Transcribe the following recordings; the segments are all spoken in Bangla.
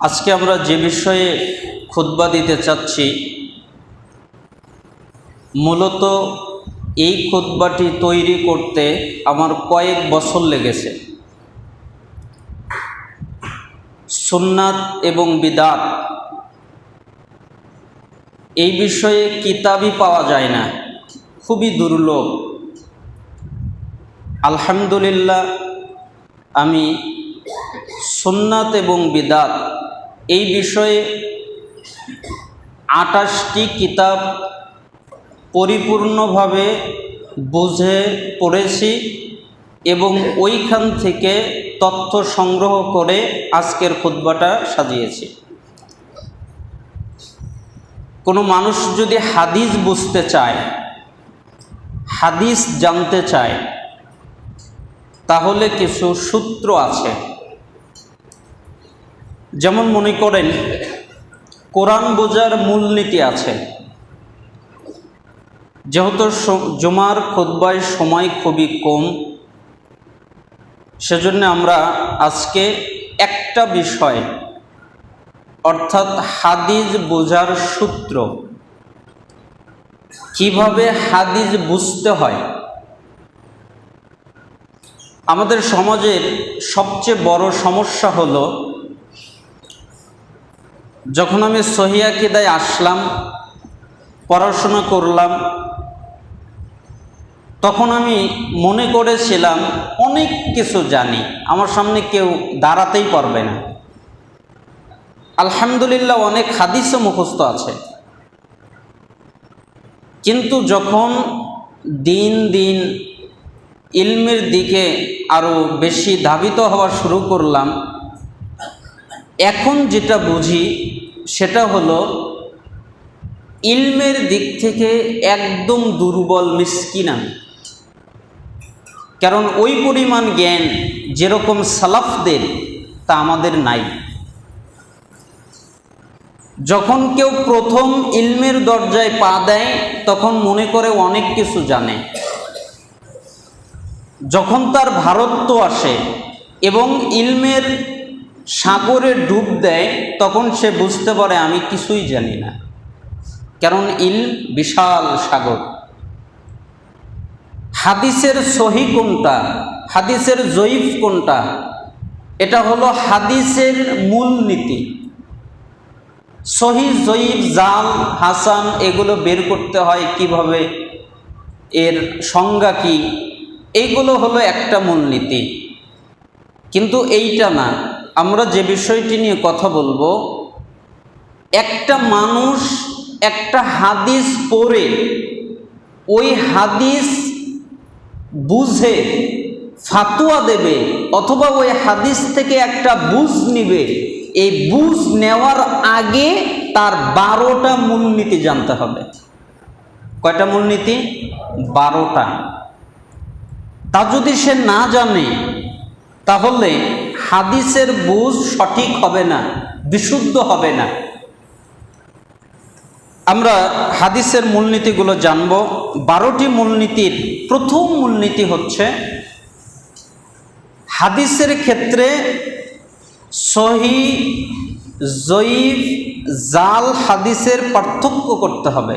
আজকে আমরা যে বিষয়ে খুতবা দিতে চাচ্ছি, মূলত এই খুতবাটি তৈরি করতে আমার কয়েক বছর লেগেছে। সুন্নাত এবং বিদআত এই বিষয়ে কিতাবই পাওয়া যায় না, খুবই দুর্লভ। আলহামদুলিল্লাহ, আমি সুন্নাত এবং বিদআত এই বিষয়ে 28টি কিতাব পরিপূর্ণভাবে বুঝে পড়েছি এবং ওইখান থেকে তথ্য সংগ্রহ করে আজকের খুতবাটা সাজিয়েছি। কোনো মানুষ যদি হাদিস বুঝতে চায়, হাদিস জানতে চায়, তাহলে কিছু সূত্র আছে। যেমন মনে করেন, কোরআন বোঝার মূলনীতি আছে। যেহেতু জুমার খুতবায় সময় খুবই কম, সেজন্য আমরা আজকে একটা বিষয়, অর্থাৎ হাদিস বোঝার সূত্র, কিভাবে হাদিস বুঝতে হয়। আমাদের সমাজের সবচেয়ে বড় সমস্যা হলো, যখন আমি সহিহ আকীদায় আসলাম, পড়াশোনা করলাম, তখন আমি মনে করেছিলাম অনেক কিছু জানি, আমার সামনে কেউ দাঁড়াতেই পারবে না। আলহামদুলিল্লাহ, অনেক হাদিসও মুখস্থ আছে। কিন্তু যখন দিন দিন ইলমের দিকে আরও বেশি ধাবিত হওয়া শুরু করলাম, এখন যেটা বুঝি সেটা হলো ইলমের দিক থেকে একদম দুর্বল, মিসকিন আমি। কারণ ওই পরিমাণ জ্ঞান যেরকম সালাফদের, তা আমাদের নাই। যখন কেউ প্রথম ইলমের দরজায় পা দেয়, তখন মনে করে অনেক কিছু জানে। যখন তার ভারত্ব আসে এবং ইলমের সাগরে ডুব দেয়, তখন সে বুঝতে পারে আমি কিছুই জানি না। কারণ ইলম বিশাল সাগর। হাদিসের সহি কোনটা, হাদিসের জয়ীফ কোনটা, এটা হলো হাদিসের মূলনীতি। সহি, জয়ীফ, জাল, হাসান এগুলো বের করতে হয় কিভাবে, এর সংজ্ঞা কি, এইগুলো হলো একটা মূলনীতি। কিন্তু এইটা না, আমরা যে বিষয়টি নিয়ে কথা বলবো, একটা মানুষ একটা হাদিস পড়ে ওই হাদিস বুঝে ফাতুয়া দেবে, অথবা ওই হাদিস থেকে একটা বুঝ নিবে। এই বুঝ নেওয়ার আগে তার 12টা মূলনীতি জানতে হবে। কয়টা মূলনীতি? 12টা। তা যদি সে না জানে, তাহলে হাদিসের বুঝ সঠিক হবে না, বিশুদ্ধ হবে না। আমরা হাদিসের মূলনীতিগুলো জানব। 12টি মূলনীতির প্রথম মূলনীতি হচ্ছে, হাদিসের ক্ষেত্রে সহি, জয়ীফ, জাল হাদিসের পার্থক্য করতে হবে।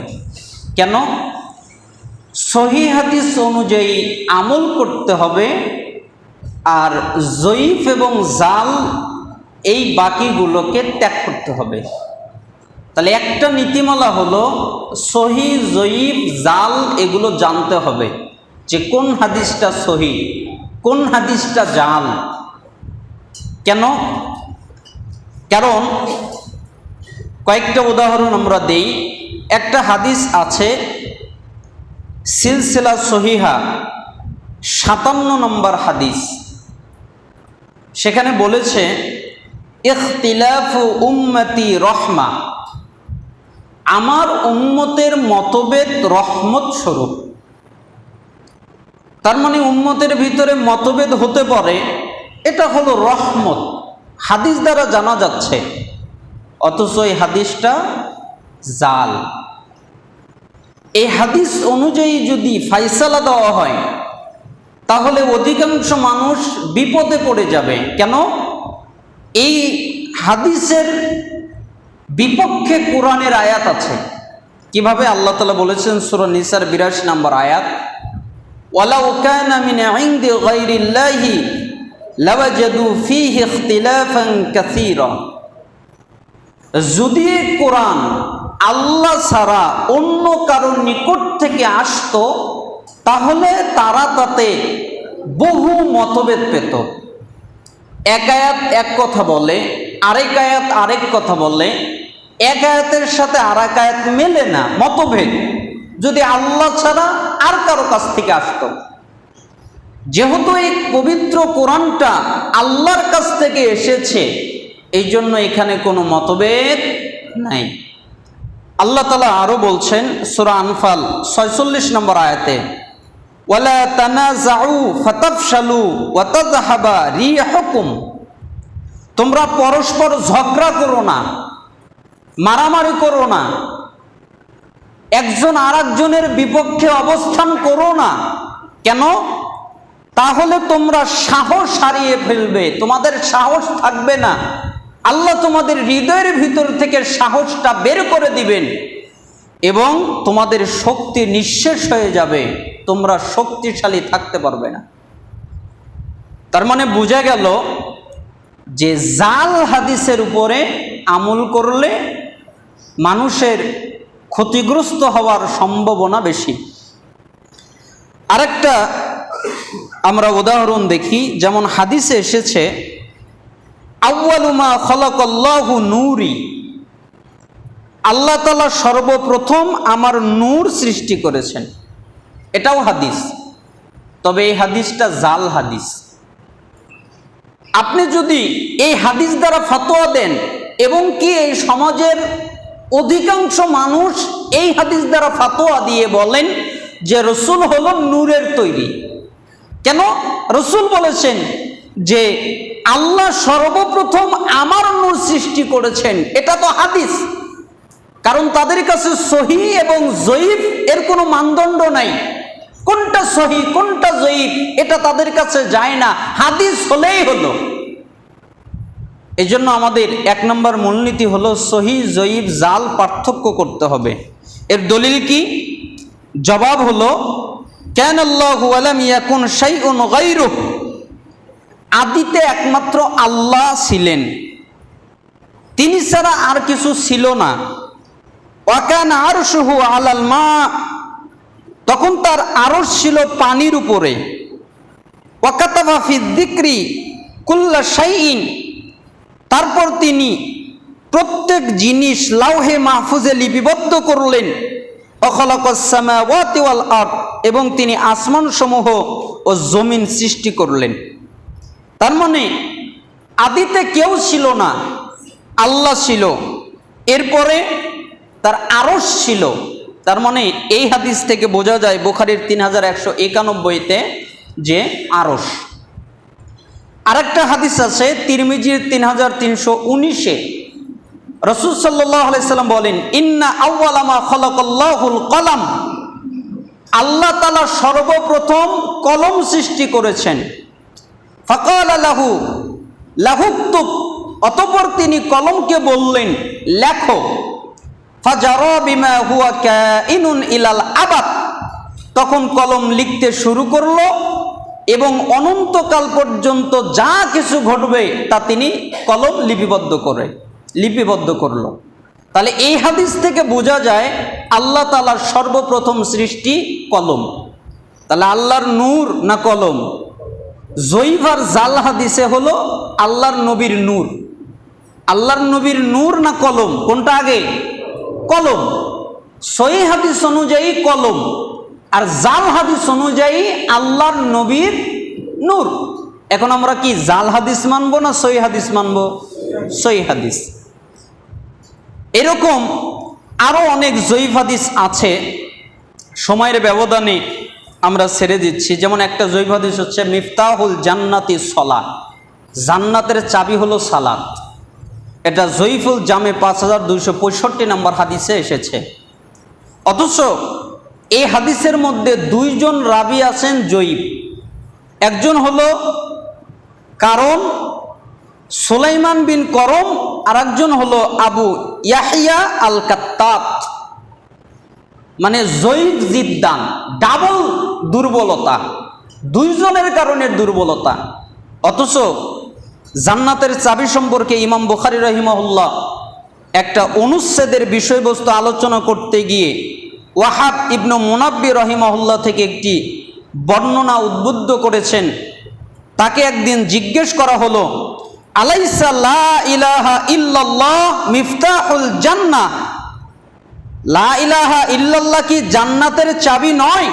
কেন? সহি হাদিস অনুযায়ী আমল করতে হবে, আর জয়ীফ এবং জাল এই বাকিগুলোকে ত্যাগ করতে হবে। তাহলে একটা নীতিমালা হলো, সহি, জয়ীফ, জাল এগুলো জানতে হবে, যে কোন হাদিসটা সহি, কোন হাদিসটা জাল। কেন? কারণ কয়েকটা উদাহরণ আমরা দেই। একটা হাদিস আছে, সিলসিলা সহিহা 57 নম্বর হাদিস। সেখানে বলেছে, ইখতিলাফু উম্মতি রহমা, আমার উম্মতের মতভেদ রহমত স্বরূপ। তার মানে উম্মতের ভিতরে মতভেদ হতে পারে, এটা হলো রহমত, হাদিস দ্বারা জানা যাচ্ছে। অথচ এই হাদিসটা জাল। এই হাদিস অনুযায়ী যদি ফায়সালা দেওয়া হয়, তাহলে অধিকাংশ মানুষ বিপদে পড়ে যাবে। কেন? এই হাদিসের বিপক্ষে কোরআনের আয়াত আছে। কিভাবে? আল্লাহ তাআলা বলেছেন সূরা নিসার 82 নম্বর আয়াত, ওয়ালাউ কানা মিন ইনদি গায়রিল্লাহি লাওয়াজাদু ফীহি ইখতিলাফান কাসীরা। যদি কোরআন আল্লাহ ছাড়া অন্য কারোর নিকট থেকে আসতো তাহলে তারা তাতে বহু মতভেদ পেত। এক আয়াত এক কথা বলে, আরেক আয়াত আরেক কথা বলে, এক আয়াতের সাথে আর এক আয়াত মেলে না, মতভেদ যদি আল্লাহ ছাড়া আর কারো কাছ থেকে আসতো। যেহেতু এই পবিত্র কোরআনটা আল্লাহর কাছ থেকে এসেছে, এই জন্য এখানে কোনো মতভেদ নাই। আল্লাহ তাআলা আরো বলছেন সূরা আনফাল 46 নম্বর আয়াতে, ওয়ালা তানাজাউ ফাতাফশালু ওয়া তাযহাবা রিহুকুম। তোমরা পরস্পর ঝগড়া করো না, মারামারি করো না, একজন আরেকজনের বিপক্ষে অবস্থান করো না। কেন? তাহলে তোমরা সাহস হারিয়ে ফেলবে, তোমাদের সাহস থাকবে না। আল্লাহ তোমাদের হৃদয়ের ভিতর থেকে সাহসটা বের করে দিবেন এবং তোমাদের শক্তি নিঃশেষ হয়ে যাবে, তোমরা শক্তিশালী থাকতে পারবে না। তার মানে বোঝা গেল যে জাল হাদিসের উপরে আমল করলে মানুষের ক্ষতিগ্রস্ত হওয়ার সম্ভাবনা বেশি। আরেকটা আমরা উদাহরণ দেখি, যেমন হাদিসে এসেছে আউয়ালু মা খালাকাল্লাহু নূরি, আল্লাহ তাআলা সর্বপ্রথম আমার নূর সৃষ্টি করেছেন। এটাও হাদিস, তবে এই হাদিসটা জাল হাদিস। আপনি যদি এই হাদিস দ্বারা ফতোয়া দেন এবং কি এই সমাজের অধিকাংশ মানুষ এই হাদিস দ্বারা ফতোয়া দিয়ে বলেন যে রাসূল হলো নূরের তৈরি। কেন? রাসূল বলেছেন যে আল্লাহ সর্বপ্রথম আমার নূর সৃষ্টি করেছেন, এটা তো হাদিস। কারণ তাদের কাছে সহিহ এবং জয়ীফ এর কোনো মানদণ্ড নাই। কোনটা সহিহ কোনটা জয়ীফ এটা তাদের কাছে যায় না, হাদিস হলেই হলো। এই জন্য আমাদের এক নম্বর মূলনীতি হলো সহিহ জয়ীফ জাল পার্থক্য করতে হবে। এর দলিল কি? জবাব হলো কানাল্লাহু ওয়া লাম ইয়াকুন শাইউন গায়রুহু, আদিতে একমাত্র আল্লাহ ছিলেন, তিনি ছাড়া আর কিছু ছিল না। ওয়া কানা আরশুহু আলাল মা, তখন তার আরশ ছিল পানির উপরে। ওয়া কাতাবা ফি যিকরি কুল্লা শাইইন, তারপর তিনি প্রত্যেক জিনিস লাউহে মাহফুজে লিপিবদ্ধ করলেন। ওয়া খালাকাস সামাওয়াতি ওয়াল আরদ, এবং তিনি আসমান সমূহ ও জমিন সৃষ্টি করলেন। তার মানে আদিতে কেউ ছিল না, আল্লাহ ছিল, এরপরে তার আরশ ছিল। তার মানে এই হাদিস থেকে বোঝা যায় বুখারীর 3191-তে যে আরশ। আরেকটা হাদিস আছে তিরমিজির 3319-এ, রাসূল সাল্লাল্লাহু আলাইহি সাল্লাম বলেন ইন্না আউওয়ালা মা খালাকাল্লাহুল কলম, আল্লাহ তাআলা সর্বপ্রথম কলম সৃষ্টি করেছেন। ফাকালা লাহু লাহুক্তুব, অতঃপর তিনি কলমকে বললেন লেখো। ফাজারা বিমা হুয়া কাইনুন ইলাল আবাদ, তখন কলম লিখতে শুরু করলো এবং অনন্তকাল পর্যন্ত যা কিছু ঘটবে তা তিনি কলম লিপিবদ্ধ করলো। তাহলে এই হাদিস থেকে বোঝা যায় আল্লাহ তাআলার সর্বপ্রথম সৃষ্টি কলম। তাহলে আল্লাহর নূর না কলম? জয়ীফ আর জাল হাদিসে হলো আল্লাহর নবীর নূর। আল্লাহর নবীর নূর না কলম, কোনটা আগে? কলম। সহিহ হাদিস অনুযায়ী কলম, আর জাল হাদিস অনুযায়ী আল্লাহর নবীর নূর। এখন আমরা কি জাল হাদিস মানবো না সহিহ হাদিস মানবো? সহিহ হাদিস। এরকম আরো অনেক জয়ীফ হাদিস আছে, সময়ের ব্যবধানে আমরা ছেড়ে দিচ্ছি। যেমন একটা জয়ীফ হাদিস হচ্ছে মিফতাহুল জান্নাতি সলাত, জান্নাতের চাবি হলো সালাত। এটা জয়ীফুল জামে 5265 নম্বর হাদিসে এসেছে। অথচ এই হাদিসের মধ্যে দুইজন রাবি আছেন জয়ীফ। একজন হলো কারণ সুলাইমান বিন করম আর একজন হলো আবু ইয়াহিয়া আল কাত্তাত, মানে জয়ীদ জিদ্দান, ডাবল দুর্বলতা, দুইজনের কারণে দুর্বলতা। অথচ জান্নাতের চাবি সম্পর্কে ইমাম বুখারী রাহিমাহুল্লাহ একটা অনুচ্ছেদের বিষয়বস্তু আলোচনা করতে গিয়ে ওয়াহাব ইবনু মুনাব্বি রাহিমাহুল্লাহ থেকে একটি বর্ণনা উদ্বুদ্ধ করেছেন। তাকে একদিন জিজ্ঞেস করা হলো, আলাইসা লা ইলাহা ইল্লাল্লাহ মিফতাহুল জান্নাহ, লা ইলাহা ইল্লাল্লাহ কি জান্নাতের চাবি নয়?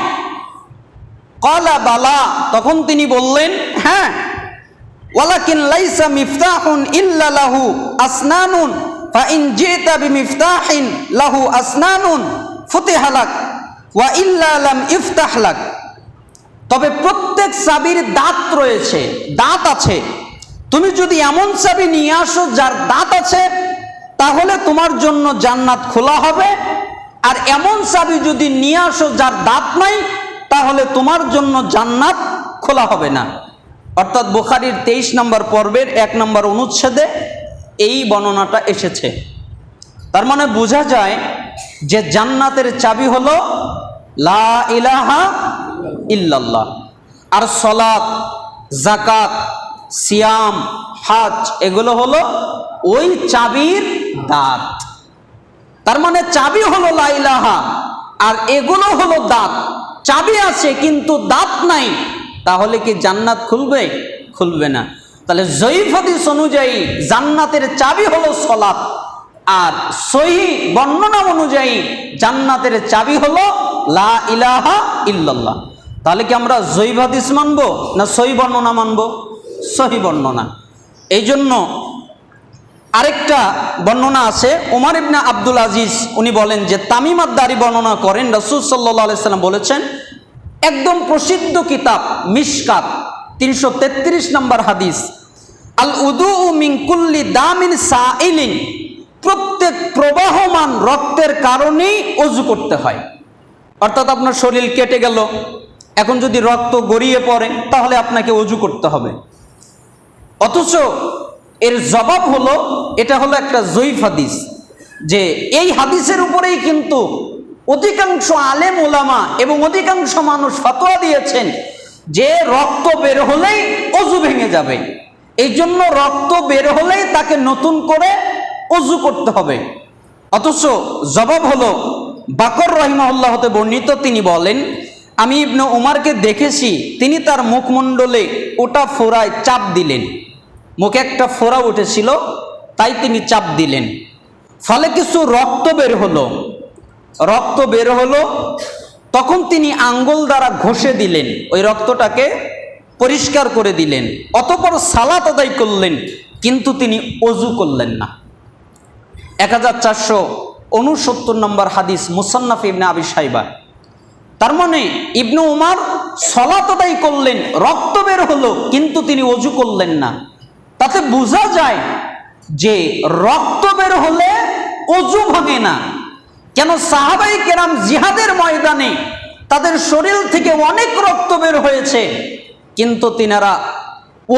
ক্বালা বালা, তখন তিনি বললেন হ্যাঁ। ওয়ালাকিন লাইসা মিফতাহুন ইল্লা লাহু আসনানুন ফাইন জিতা বিমিফতাহিন লাহু আসনানুন ফুতিহা লাক ওয়া ইল্লা লাম ইফতাহ লাক। তবে প্রত্যেক চাবির দাঁত রয়েছে, দাঁত আছে। তুমি যদি এমন চাবি নিয়ে আসো যার দাঁত আছে, তাহলে তোমার জন্য জান্নাত খোলা হবে। আর এমন চাবি যদি নিয়ে আসো যার দাঁত নাই, তাহলে তোমার জন্য জান্নাত খোলা হবে না। অর্থাৎ বুখারীর 23 নম্বর পর্বের 1 নম্বর অনুচ্ছেদে এই বর্ণনাটা এসেছে। তার মানে বোঝা যায় যে জান্নাতের চাবি হলো লা ইলাহা ইল্লাল্লাহ। আর সালাত, যাকাত, সিয়াম, হজ এগুলো হলো ওই চাবির দাঁত। তার মানে চাবি হলো লা ইলাহা, আর এগুলো হলো দাঁত। চাবি আছে কিন্তু দাঁত নাই, তাহলে কি জান্নাত খুলবে? খুলবে না। তাহলে জয়ীফ হাদিস অনুযায়ী জান্নাতের চাবি হলো সালাত, আর সহিহ বর্ণনা অনুযায়ী জান্নাতের চাবি হলো লা ইলাহা ইল্লাল্লাহ। তাহলে কি আমরা জয়ীফ হাদিস মানবো না সহিহ বর্ণনা মানবো? সহিহ বর্ণনা। এই জন্য আরেকটা বর্ণনা আছে, ওমর ইবনে আব্দুল আজিজ উনি বলেন যে তামিম আদ-দারি বর্ণনা করেন রাসূল সাল্লাল্লাহু আলাইহি সাল্লাম বলেছেন, একদম প্রসিদ্ধ কিতাব মিশকাত 333 নম্বর হাদিস, আল উদু মিন কুল্লি দামিন সাইলিন, প্রত্যেক প্রবাহমান রক্তের কারণেই ওযু করতে হয়। অর্থাৎ আপনার শরীর কেটে গেল, এখন যদি রক্ত গড়িয়ে পড়ে তাহলে আপনাকে ওযু করতে হবে। অথচ এর জবাব হলো, এটা হলো একটা জয়ীফ হাদিস, যে এই হাদিসের উপরেই কিন্তু অধিকাংশ আলেম ওলামা এবং অধিকাংশ মানুষ ফতোয়া দিয়েছেন যে রক্ত বের হলেই ওযু ভেঙে যাবে, এই জন্য রক্ত বের হলেই তাকে নতুন করে ওযু করতে হবে। অথচ জবাব হলো, বাকর রাহিমাহুল্লাহ হতে বর্ণিত, তিনি বলেন, আমি ইবনে উমারকে দেখেছি তিনি তার মুখমণ্ডলে ওটা ফোড়ায় চাপ দিলেন, মুখে একটা ফোড়া উঠেছিল তাই তিনি চাপ দিলেন, ফলে কিছু রক্ত বের হলো। রক্ত বের হলো, তখন তিনি আঙ্গুল দ্বারা ঘষে দিলেন, ওই রক্তটাকে পরিষ্কার করে দিলেন, অতঃপর সালাত আদায় করলেন, কিন্তু তিনি ওযু করলেন না। 1469 নম্বর হাদিস মুসান্নাফ ইবনে আবি শাইবা। তার মানে ইবনে উমার সালাত আদায় করলেন, রক্ত বের হলো, কিন্তু তিনি ওযু করলেন না। তাতে বোঝা যায় যে রক্ত বের হলে ওযু ভাঙে না। কেন? সাহাবাই কেরাম জিহাদের ময়দানে তাদের শরীর থেকে অনেক রক্ত বের হয়েছে, কিন্তু তিনারা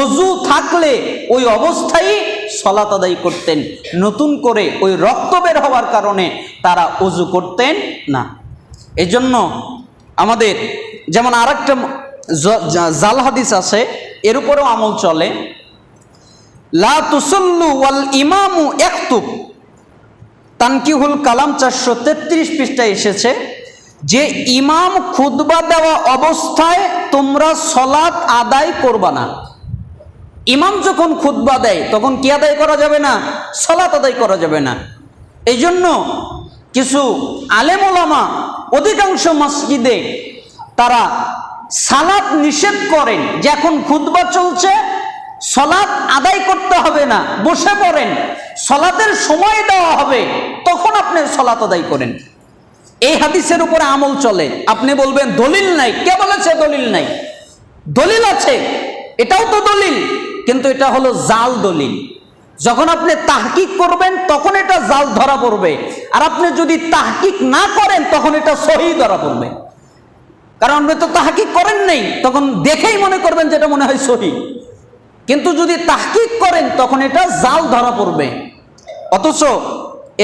ওযু থাকলে ওই অবস্থায় সালাত আদায় করতেন, নতুন করে ওই রক্ত বের হওয়ার কারণে তারা ওযু করতেন না। এজন্য আমাদের যেমন আরেকটা জাল হাদিস আছে, এর উপরেও আমল চলে, লা তুসাল্লু ওয়াল ইমামু ইয়াখতুব, তানকিহুল কালাম 433 পৃষ্ঠায় এসেছে যে ইমাম খুতবা দেওয়া অবস্থায় তোমরা সালাত আদায় করবা না। ইমাম যখন খুতবা দেয় তখন কি আদায় করা যাবে না? সালাত আদায় করা যাবে না। এই জন্য কিছু আলেম ওলামা অধিকাংশ মসজিদে তারা সালাত নিষেধ করেন, যে এখন খুতবা চলছে, সালাত আদায় করতে হবে না, বসে পড়েন, সালাতের সময় দেওয়া হবে, তখন আপনি সালাত আদায় করেন। এই হাদিসের উপরে আমল চলে। আপনি বলবেন দলিল নাই, কে বলেছে দলিল নাই? দলিল আছে, এটাও তো দলিল, কিন্তু এটা হলো জাল দলিল। যখন আপনি তাহকিক করবেন তখন এটা জাল ধরা পড়বে, আর আপনি যদি তাহকিক না করেন তখন এটা সহিহ ধরা পড়বে। কারণ আপনি তো তাহকিক করেন নাই, তখন দেখেই মনে করবেন যেটা মনে হয় সহিহ, কিন্তু যদি তাহকিক করেন তখন এটা জাল ধরা পড়বে। অথচ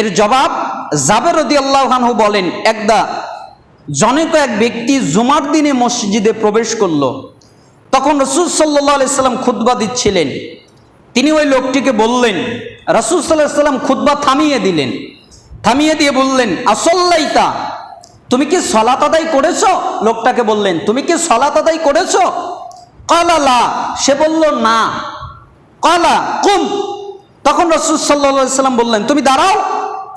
এর জবাব জাবের রাদিয়াল্লাহু আনহু বলেন, একদা জনৈক এক ব্যক্তি জুমার দিনে মসজিদে প্রবেশ করলো। তখন রাসূল সাল্লাল্লাহু আলাইহি সাল্লাম খুতবা দিচ্ছিলেন। তিনি ওই লোকটিকে বললেন, রাসূল সাল্লাল্লাহু আলাইহি সাল্লাম খুতবা থামিয়ে দিলেন, থামিয়ে দিয়ে বললেন, আসল্লাইতা, তুমি কি সালাত আদায় করেছো? লোকটাকে বললেন, তুমি কি সালাত আদায় করেছো? ক্বালা লা, সে বলল না। ক্বালা কুম, তখন রাসূল সাল্লাল্লাহু আলাইহি সাল্লাম বললেন, তুমি দাঁড়াও,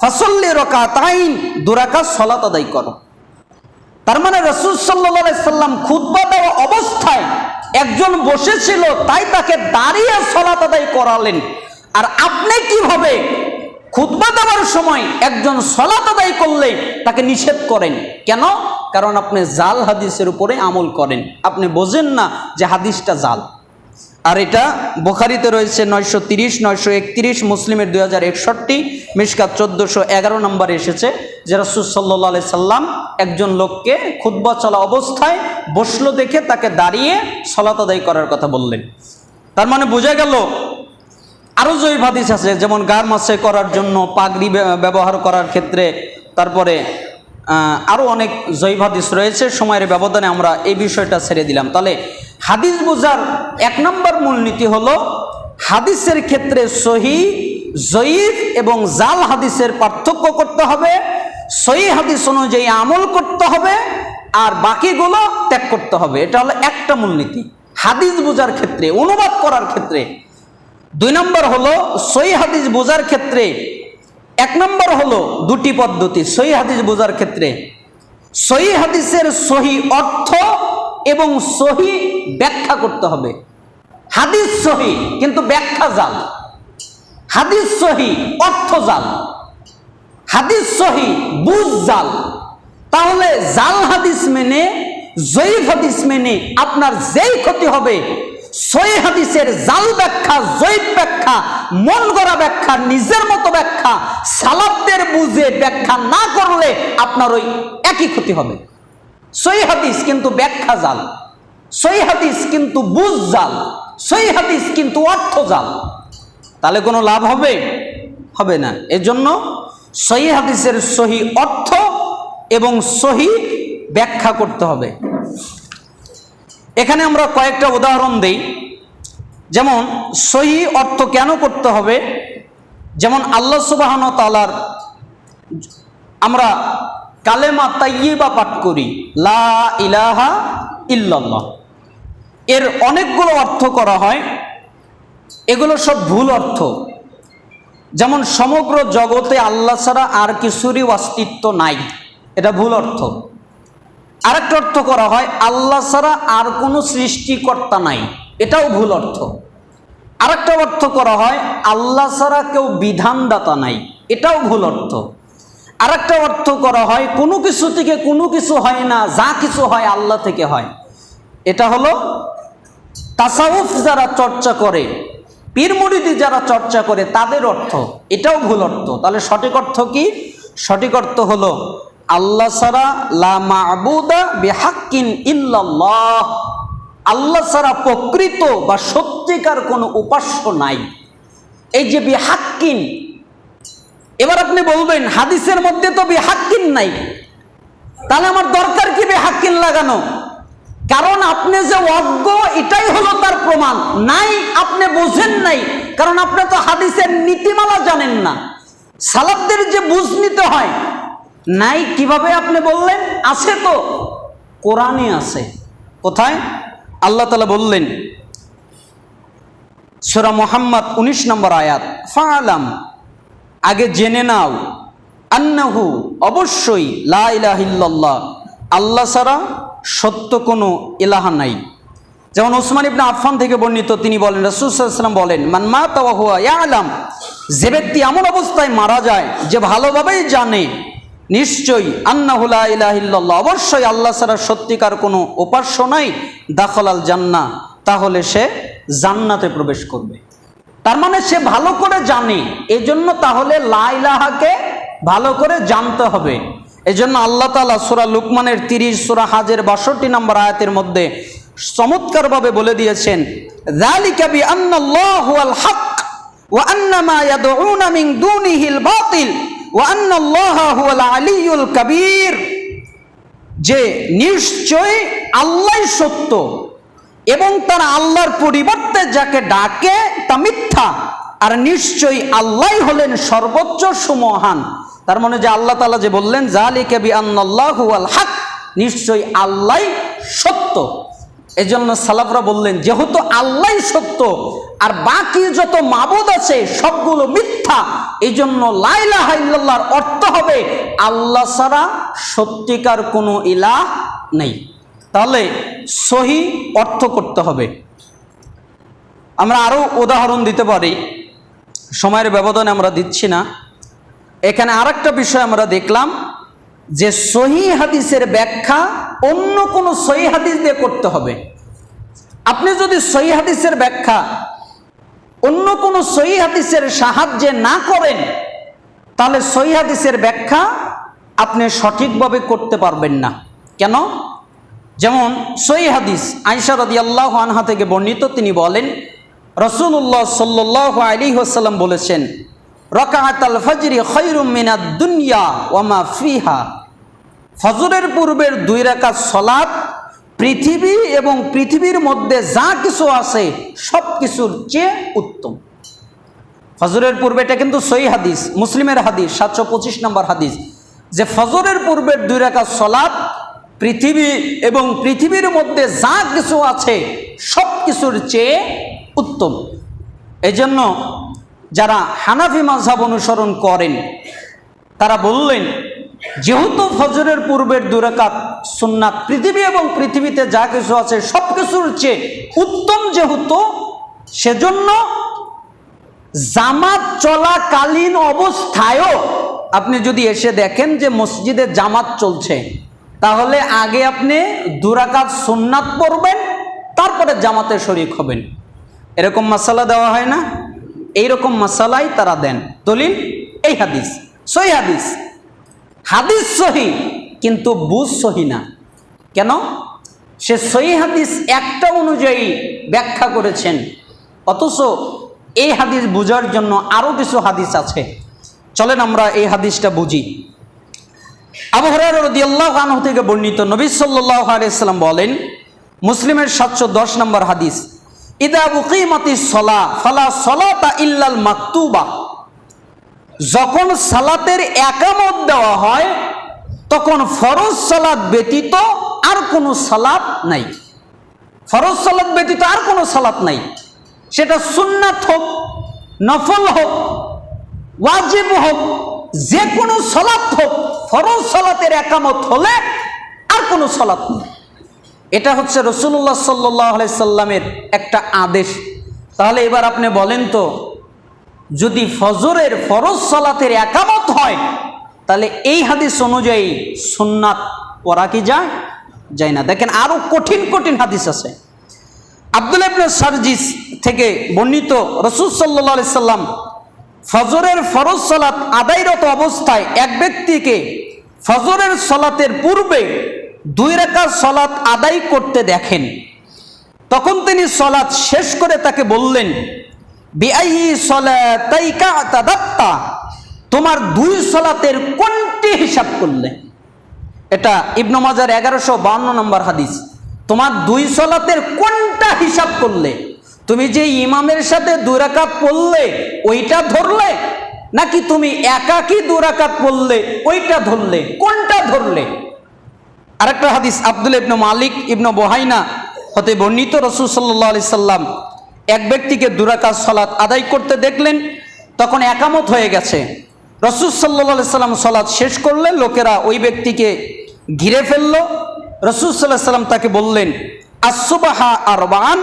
ফাসাল্লি রাকাতাইন, 2 রাকাত সালাত আদায় করো। তার মানে রাসূল সাল্লাল্লাহু আলাইহি সাল্লাম খুতবা দেওয়া অবস্থায় একজন বসেছিল, তাই তাকে দাঁড়িয়ে সালাত আদায় করালেন। আর আপনি কিভাবে খুতবা দেওয়ার সময় একজন সালাত আদায় করলে তাকে নিষেধ করেন? কেন? কারণ আপনি জাল হাদিসের উপরে আমল করেন, আপনি বোঝেন না যে হাদিসটা জাল। আর এটা বুখারীতে রয়েছে 930, 931, মুসলিমের 2061, মিশকাত 1411 নম্বরে এসেছে যে রাসূল সাল্লাল্লাহু আলাইহি সাল্লাম একজন লোককে খুতবা চলা অবস্থায় বসলো দেখে তাকে দাঁড়িয়ে সালাত আদায় করার কথা বললেন। তার মানে বোঝা গেল আরও জয়ীফ হাদিস আছে, যেমন গার মাসে করার জন্য, পাগড়ি ব্যবহার করার ক্ষেত্রে, তারপরে আরও অনেক জয়ীফ হাদিস রয়েছে। সময়ের ব্যবধানে আমরা এই বিষয়টা ছেড়ে দিলাম। তাহলে হাদিস বোঝার 1 নম্বর মূলনীতি হলো হাদিসের ক্ষেত্রে সহিহ, জয়ীফ এবং জাল হাদিসের পার্থক্য করতে হবে, সহিহ হাদিস অনুযায়ী আমল করতে হবে, আর বাকিগুলো ত্যাগ করতে হবে। এটা হলো একটা মূলনীতি হাদিস বোঝার ক্ষেত্রে, অনুবাদ করার ক্ষেত্রে। 2 নম্বর হলো সহিহ হাদিস বোঝার ক্ষেত্রে 1 নম্বর হলো 2টি পদ্ধতি সহিহ হাদিস বোঝার ক্ষেত্রে। সহিহ হাদিসের সহি অর্থ এবং সহি ব্যাখ্যা করতে হবে। হাদিস সহি কিন্তু ব্যাখ্যা জাল, হাদিস সহি অর্থ জাল, হাদিস সহি বুঝ জাল। তাহলে জাল হাদিস মেনে, জয়ীফ হাদিস মেনে আপনার যেই ক্ষতি হবে, সহিহ হাদিসের জাল ব্যাখ্যা, জয়ীফ ব্যাখ্যা, মন গড়া ব্যাখ্যা, নিজের মতো ব্যাখ্যা, সালাফদের বুঝে ব্যাখ্যা না করলে আপনার ওই একই ক্ষতি হবে। সহিহ হাদিস কিন্তু ব্যাখ্যা জাল, সহিহ হাদিস কিন্তু বুঝ জাল, সহিহ হাদিস কিন্তু অর্থ জাল। তাহলে কোনো লাভ হবে? হবে না। এজন্য সহিহ হাদিসের সহি অর্থ এবং সহি ব্যাখ্যা করতে হবে। এখানে আমরা কয়েকটা উদাহরণ দেই। যেমন সহি অর্থ কেন করতে হবে? যেমন আল্লাহ সুবহানাহু ওয়া তাআলার আমরা কালেমা তাইয়্যিবা পাঠ করি, লা ইলাহা ইল্লাল্লাহ, এর অনেকগুলো অর্থ করা হয়, এগুলো সব ভুল অর্থ। যেমন সমগ্র জগতে আল্লাহ ছাড়া আর কিছুরই অস্তিত্ব নাই, এটা ভুল অর্থ। আরেকটা অর্থ করা হয় আল্লাহ ছাড়া আর কোনো সৃষ্টিকর্তা নাই, এটাও ভুল অর্থ। আরেকটা অর্থ করা হয় আল্লাহ ছাড়া কেউ বিধানদাতা নাই, এটাও ভুল অর্থ। আরেকটা অর্থ করা হয় কোনো কিছু থেকে কোনো কিছু হয় না, যা কিছু হয় আল্লাহ থেকে হয়, এটা হলো তাসাউফ যারা চর্চা করে, পীর মুরিদি যারা চর্চা করে তাদের অর্থ, এটাও ভুল অর্থ। তাহলে সঠিক অর্থ কি? সঠিক অর্থ হলো আল্লাহ ছাড়া লা মা'বুদা বিহাক্কিন ইল্লাল্লাহ, আল্লাহ ছাড়া প্রকৃত বা সত্যিকার কোনো উপাস্য নাই। এই যে বিহাক্কিন, এবার আপনি বলবেন হাদিসের মধ্যে তো বিহাক্কিন নাই, তাহলে আমার দরকার কি বিহাক্কিন লাগানো? কারণ আপনি যে অজ্ঞ এটাই হলো তার প্রমাণ। নাই, আপনি বোঝেন নাই, কারণ আপনি তো হাদিসের নীতিমালা জানেন না, সালাফদের যে বুঝ নিতে হয়। নাই কিভাবে আপনি বললেন? আছে তো, কোরআনে আছে। কোথায়? আল্লাহ তাআলা বললেন সূরা মুহাম্মদ 19 নম্বর আয়াত, ফাআলাম, আগে জেনে নাও, আন্নাহু, অবশ্যই, লা ইলাহা ইল্লাল্লাহ, আল্লাহ ছাড়া সত্য কোনো ইলাহা নাই। যেমন ওসমান ইবনে আফফান থেকে বর্ণিত, তিনি বলেন রাসূল সাল্লাল্লাহু আলাইহি ওয়াসাল্লাম বলেন, মান মাতা ওয়া হুয়া ইয়ালাম, যে ব্যক্তি এমন অবস্থায় মারা যায় যে ভালোভাবেই জানে নিশ্চয়ই আন্নাহু লা ইলাহা ইল্লাল্লাহ, অবশ্যই আল্লাহ ছাড়া সত্যিকার কোনো উপাস্য নাই, দাখালাল জান্নাহ, তাহলে সে জান্নাতে প্রবেশ করবে। তার মানে সে ভালো করে জানে, এজন্য তাহলে লা ইলাহাকে ভালো করে জানতে হবে। এজন্য আল্লাহ তাআলা সূরা লুকমানের 30, সূরা হাজের 62 নম্বর আয়াতের মধ্যে চমৎকারভাবে বলে দিয়েছেন, যালিকা বিআন্নাল্লাহু আল হক, ওয়া আন্না মা ইয়াদউনা মিন দুনিহিল বাতিল ওয়া আন্না আল্লাহা হুয়াল আলিয়্যুল কাবীর, যে নিশ্চয় আল্লাহই সত্য এবং তারা আল্লাহর পরিবর্তে যাকে ডাকে তা মিথ্যা, আর নিশ্চয়ই আল্লাহ হলেন সর্বোচ্চ সুমহান। তার মানে যে আল্লাহ তাআলা যে বললেন যালিকা বিআন্নাল্লাহু হুয়াল হক, নিশ্চয়ই আল্লাহ সত্য। এজন্য সালাফরা বললেন যেহেতু আল্লাহ সত্য আর বাকি যত মাবুদ আছে সবগুলো মিথ্যা, এই জন্য লা ইলাহা ইল্লাল্লাহর অর্থ হবে আল্লাহ ছাড়া সত্যিকার কোনো ইলাহ নেই। তাহলে সহি অর্থ করতে হবে। আমরা আরো উদাহরণ দিতে পারি, সময়ের ব্যবধানে আমরা দিচ্ছি না। এখানে আরেকটা বিষয় আমরা দেখলাম যে সহি হাদিসের ব্যাখ্যা অন্য কোনো সহি হাদিস দিয়ে করতে হবে। আপনি যদি সহি হাদিসের ব্যাখ্যা অন্য কোনো সহি হাদিসের সাহায্যে না করেন, তাহলে সহি হাদিসের ব্যাখ্যা আপনি সঠিকভাবে করতে পারবেন না। কেন? যেমন সহি হাদিস আয়েশা রাদিয়াল্লাহু আনহা থেকে বর্ণিত, তিনি বলেন রাসূলুল্লাহ সাল্লাল্লাহু আলাইহি ওয়াসাল্লাম বলেছেন রাকাআতুল ফজরি খায়রুম মিনাদ দুনিয়া ওয়া মা ফিহা, ফজরের পূর্বের 2 রাকাত সালাত পৃথিবী এবং পৃথিবীর মধ্যে যা কিছু আছে সব কিছুর চেয়ে উত্তম। ফজরের পূর্বে, এটা কিন্তু সহি হাদিস, মুসলিমের হাদিস 725 নম্বর হাদিস, যে ফজরের পূর্বের 2 রাকাত সালাত পৃথিবী এবং পৃথিবীর মধ্যে যা কিছু আছে সব কিছুর চেয়ে উত্তম। এজন্য যারা হানাফি মাযহাব অনুসরণ করেন তারা বললেন যেহেতু ফজরের পূর্বের 2 রাকাত সুন্নাত পৃথিবী এবং পৃথিবীতে যা কিছু আছে সব কিছুর চেয়ে উত্তম, যেহেতু সেজন্য জামাত চলাকালীন অবস্থায়ও আপনি যদি এসে দেখেন যে মসজিদে জামাত চলছে, তাহলে আগে আপনি 2 রাকাত সুন্নাত পড়বেন, তারপরে জামাতে শরীক হবেন। এরকম মাসালা দেওয়া হয় না? এইরকম মাসালাই তারা দেন। দলিল এই হাদিস, সহি হাদিস, হাদিস সহি কিন্তু বুঝ সহি না। কেন? সে সহি হাদিস একটা অনুযায়ী ব্যাখ্যা করেছেন, অথচ এই হাদিস বুঝার জন্য আরো কিছু হাদিস আছে। চলেন আমরা এই হাদিসটা বুঝি। আবু হুরায়রা রাদিয়াল্লাহু আনহু থেকে বর্ণিত, নবী সাল্লাল্লাহু আলাইহি ওয়াসাল্লাম বলেন, মুসলিমের 710 নম্বর হাদিস, ইদা উকিমাতিস সালাহ ফালা সালাতা ইল্লাল মাকতুবা, যখন সালাতের একামত দেওয়া হয় তখন ফরজ সালাত ব্যতীত আর কোনো সালাত নাই। ফরজ সালাত ব্যতীত আর কোনো সালাত নাই, সেটা সুন্নাত হোক, নফল হোক, ওয়াজিব হোক, যে কোনো সালাত হোক, ফরজ সালাতের একামত হলে আর কোনো সালাত নেই। এটা হচ্ছে রাসূলুল্লাহ সাল্লাল্লাহু আলাইহি সাল্লামের একটা আদেশ। তাহলে এবার আপনি বলেন তো, যদি ফজরের ফরজ সালাতের একামত হয় তাহলে এই হাদিস অনুযায়ী সুন্নাত পড়া কি যায়? যায় না। দেখেন আরো কঠিন কঠিন হাদিস আছে। আব্দুল্লাহ ইবনে সারজিস থেকে বর্ণিত, রাসূল সাল্লাল্লাহু আলাইহি সাল্লাম ফজরের ফরজ সালাত আদায়রত অবস্থায় এক ব্যক্তিকে ফজরের সালাতের পূর্বে 2 রাকাত সালাত আদায় করতে দেখেন। তখন তিনি সালাত শেষ করে তাকে বললেন, বিআইয়ি সালাতাইকা তাদাত্তা, তোমার 2 সালাতের কোনটি হিসাব করলে? এটা ইবনে মাজার 1152 নম্বর হাদিস। তোমার 2 সালাতের কোনটা হিসাব করলে? তুমি যে ইমামের সাথে 2 রাকাত পড়লে ওইটা ধরলে, নাকি তুমি একাকী 2 রাকাত পড়লে ওইটা ধরলে? কোনটা ধরলে? আরেকটা হাদিস আব্দুল্লাহ ইবনে মালিক ইবনে বুহাইনা হতে বর্ণিত, রাসূল সাল্লাল্লাহু আলাইহি সাল্লাম এক ব্যক্তিকে 2 রাকাত সালাত আদায় করতে দেখলেন, তখন একামত হয়ে গেছে। রাসূল সাল্লাল্লাহু আলাইহি সাল্লাম সালাত শেষ করলেন, লোকেরা ওই ব্যক্তিকে ঘিরে ফেলল। রাসূল সাল্লাল্লাহু আলাইহি সাল্লাম তাকে বললেন, আস-সুবহা আরবাআন,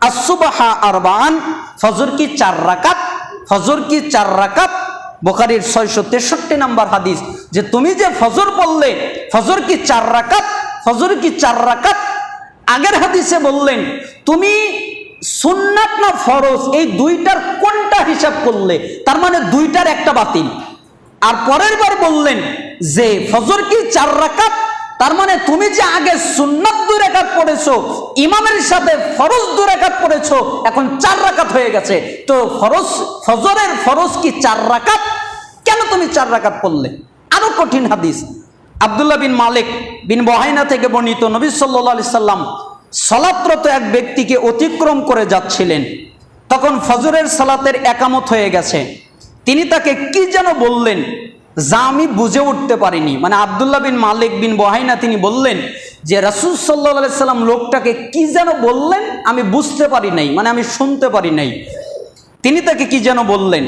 আস-সুবহা আরবাআন, ফজর কি 4 রাকাত, ফজর কি 4 রাকাত। বুখারীর 663 নম্বর হাদিস, যে তুমি যে ফজর পড়লে ফজর কি 4 রাকাত, ফজর কি 4 রাকাত। আগের হাদিসে বললেন তুমি সুন্নাত না ফরজ, এই দুইটার কোনটা হিসাব করলে, তার মানে দুইটার একটা বাতিল। আর পরের বার বললেন যে ফজর কি 4 রাকাত, তার মানে তুমি যে আগে সুন্নাত 2 রাকাত পড়েছো, ইমামের সাথে ফরজ 2 রাকাত পড়েছো, এখন 4 রাকাত হয়ে গেছে। তো ফজরের ফরজ কি 4 রাকাত? কেন তুমি 4 রাকাত পড়লে? আরো কঠিন হাদিস, আব্দুল্লাহ বিন মালিক বিন বুহাইনা থেকে বর্ণিত, নবী সাল্লাল্লাহু আলাইহি সাল্লাম সালাতরত এক ব্যক্তিকে অতিক্রম করে যাচ্ছিলেন। তখন ফজরের সালাতের একামত হয়ে গেছে। তিনি তাকে কি যেন বললেন, যা আমি বুঝে উঠতে পারিনি। মানে আব্দুল্লাহ বিন মালিক বিন বুহাইনা তিনি বললেন যে রাসূল সাল্লাল্লাহু আলাইহি সাল্লাম লোকটাকে কি যেন বললেন, আমি বুঝতে পারি নাই, মানে আমি শুনতে পারি নাই। তিনি তাকে কি যেন বললেন।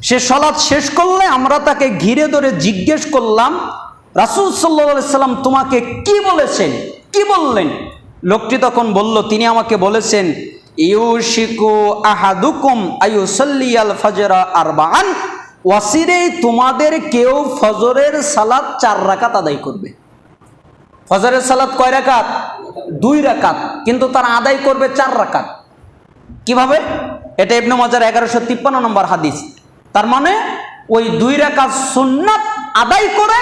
সে সালাত শেষ করলে আমরা তাকে ঘিরে ধরে জিজ্ঞেস করলাম, রাসূল সাল্লাল্লাহু আলাইহি সাল্লাম তোমাকে কি বলেছেন, কি বললেন? লোকটি তখন বলল, তিনি আমাকে বলেছেন, ইউশিকু আহাদুকুম আইয়ুসাল্লিয়াল ফাজরা আরবাআন, ওয়াসিরে তোমাদের কেউ ফজরের সালাত 4 রাকাত আদায় করবে। ফজরের সালাত কয় রাকাত? 2 রাকাত, কিন্তু তারা আদায় করবে 4 রাকাত। কিভাবে? এটা ইবনে মাজার 1153 নম্বর হাদিস। তার মানে ওই 2 রাকাত সুন্নাত আদায় করে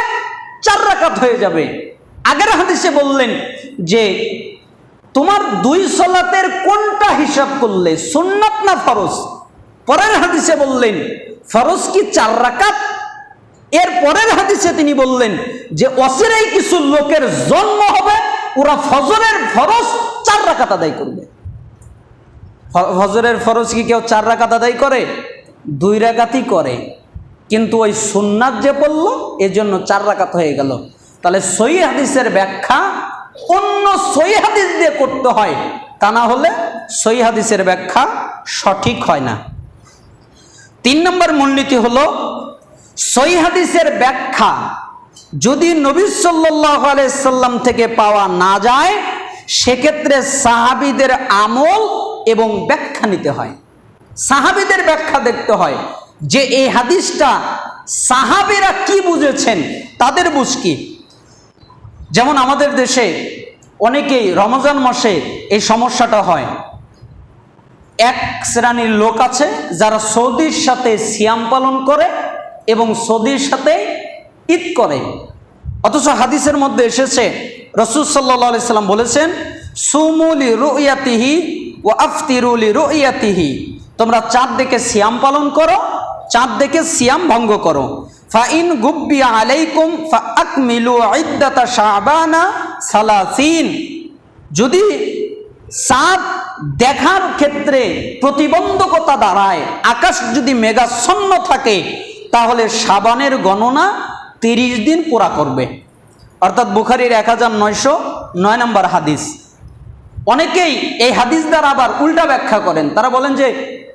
4 রাকাত হয়ে যাবে। আগের হাদিসে বললেন যে তোমার 2 সালাতের কোনটা হিসাব করলে, সুন্নাত না ফরজ? পরের হাদিসে বললেন ফরজ কি 4 রাকাত। এর পরের হাদিসে তিনি বললেন যে অচিরেই কিছু লোকের জন্ম হবে, ওরা ফজরের ফরজ 4 রাকাত আদায় করবে। ফজরের ফরজ কি কেউ 4 রাকাত আদায় করে? 2 রাকাতই করে, কিন্তু ওই সুন্নাত যে পড়লো এজন্য 4 রাকাত হয়ে গেল। তাহলে সহিহ হাদিসের ব্যাখ্যা অন্য সহিহ হাদিস দিয়ে করতে হয়, তা না হলে সহিহ হাদিসের ব্যাখ্যা সঠিক হয় না। 3 নম্বর মূলনীতি হলো, সহিহ হাদিসের ব্যাখ্যা যদি নবী সাল্লাল্লাহু আলাইহি সাল্লাম থেকে পাওয়া না যায়, সেক্ষেত্রে সাহাবীদের আমল এবং ব্যাখ্যা নিতে হয়। সাহাবীদের ব্যাখ্যা দেখতে হয় যে এই হাদিসটা সাহাবীরা কি বুঝেছেন, তাদের বুঝ কি। যেমন আমাদের দেশে অনেকেই রমজান মাসে এই সমস্যাটা হয়। এক শ্রেণীর লোক আছে যারা সৌদির সাথে সিয়াম পালন করে এবং সৌদির সাথে ঈদ করে, অথচ হাদিসের মধ্যে এসেছে রাসূল সাল্লাল্লাহু আলাইহি সাল্লাম বলেছেন, সুমু লি রুয়াতিহি ওয়া আফতিরু লি রুয়াতিহি, তোমরা চাঁদ দেখে সিয়াম পালন করো, চাঁদ দেখে সিয়াম ভঙ্গ করো। ফাইন গুব্বি আলাইকুম ফাআকমিলু ইদ্দাতা শাবানা 30, যদি চাঁদ দেখার ক্ষেত্রে প্রতিবন্ধকতা দাঁড়ায়, আকাশ যদি মেঘাচ্ছন্ন থাকে, তাহলে শাবানের গণনা 30 দিন পুরা করবে। অর্থাৎ বুখারীর 1909 নম্বর হাদিস। অনেকেই এই হাদিস দ্বারা আবার উল্টা ব্যাখ্যা করেন। তারা বলেন যে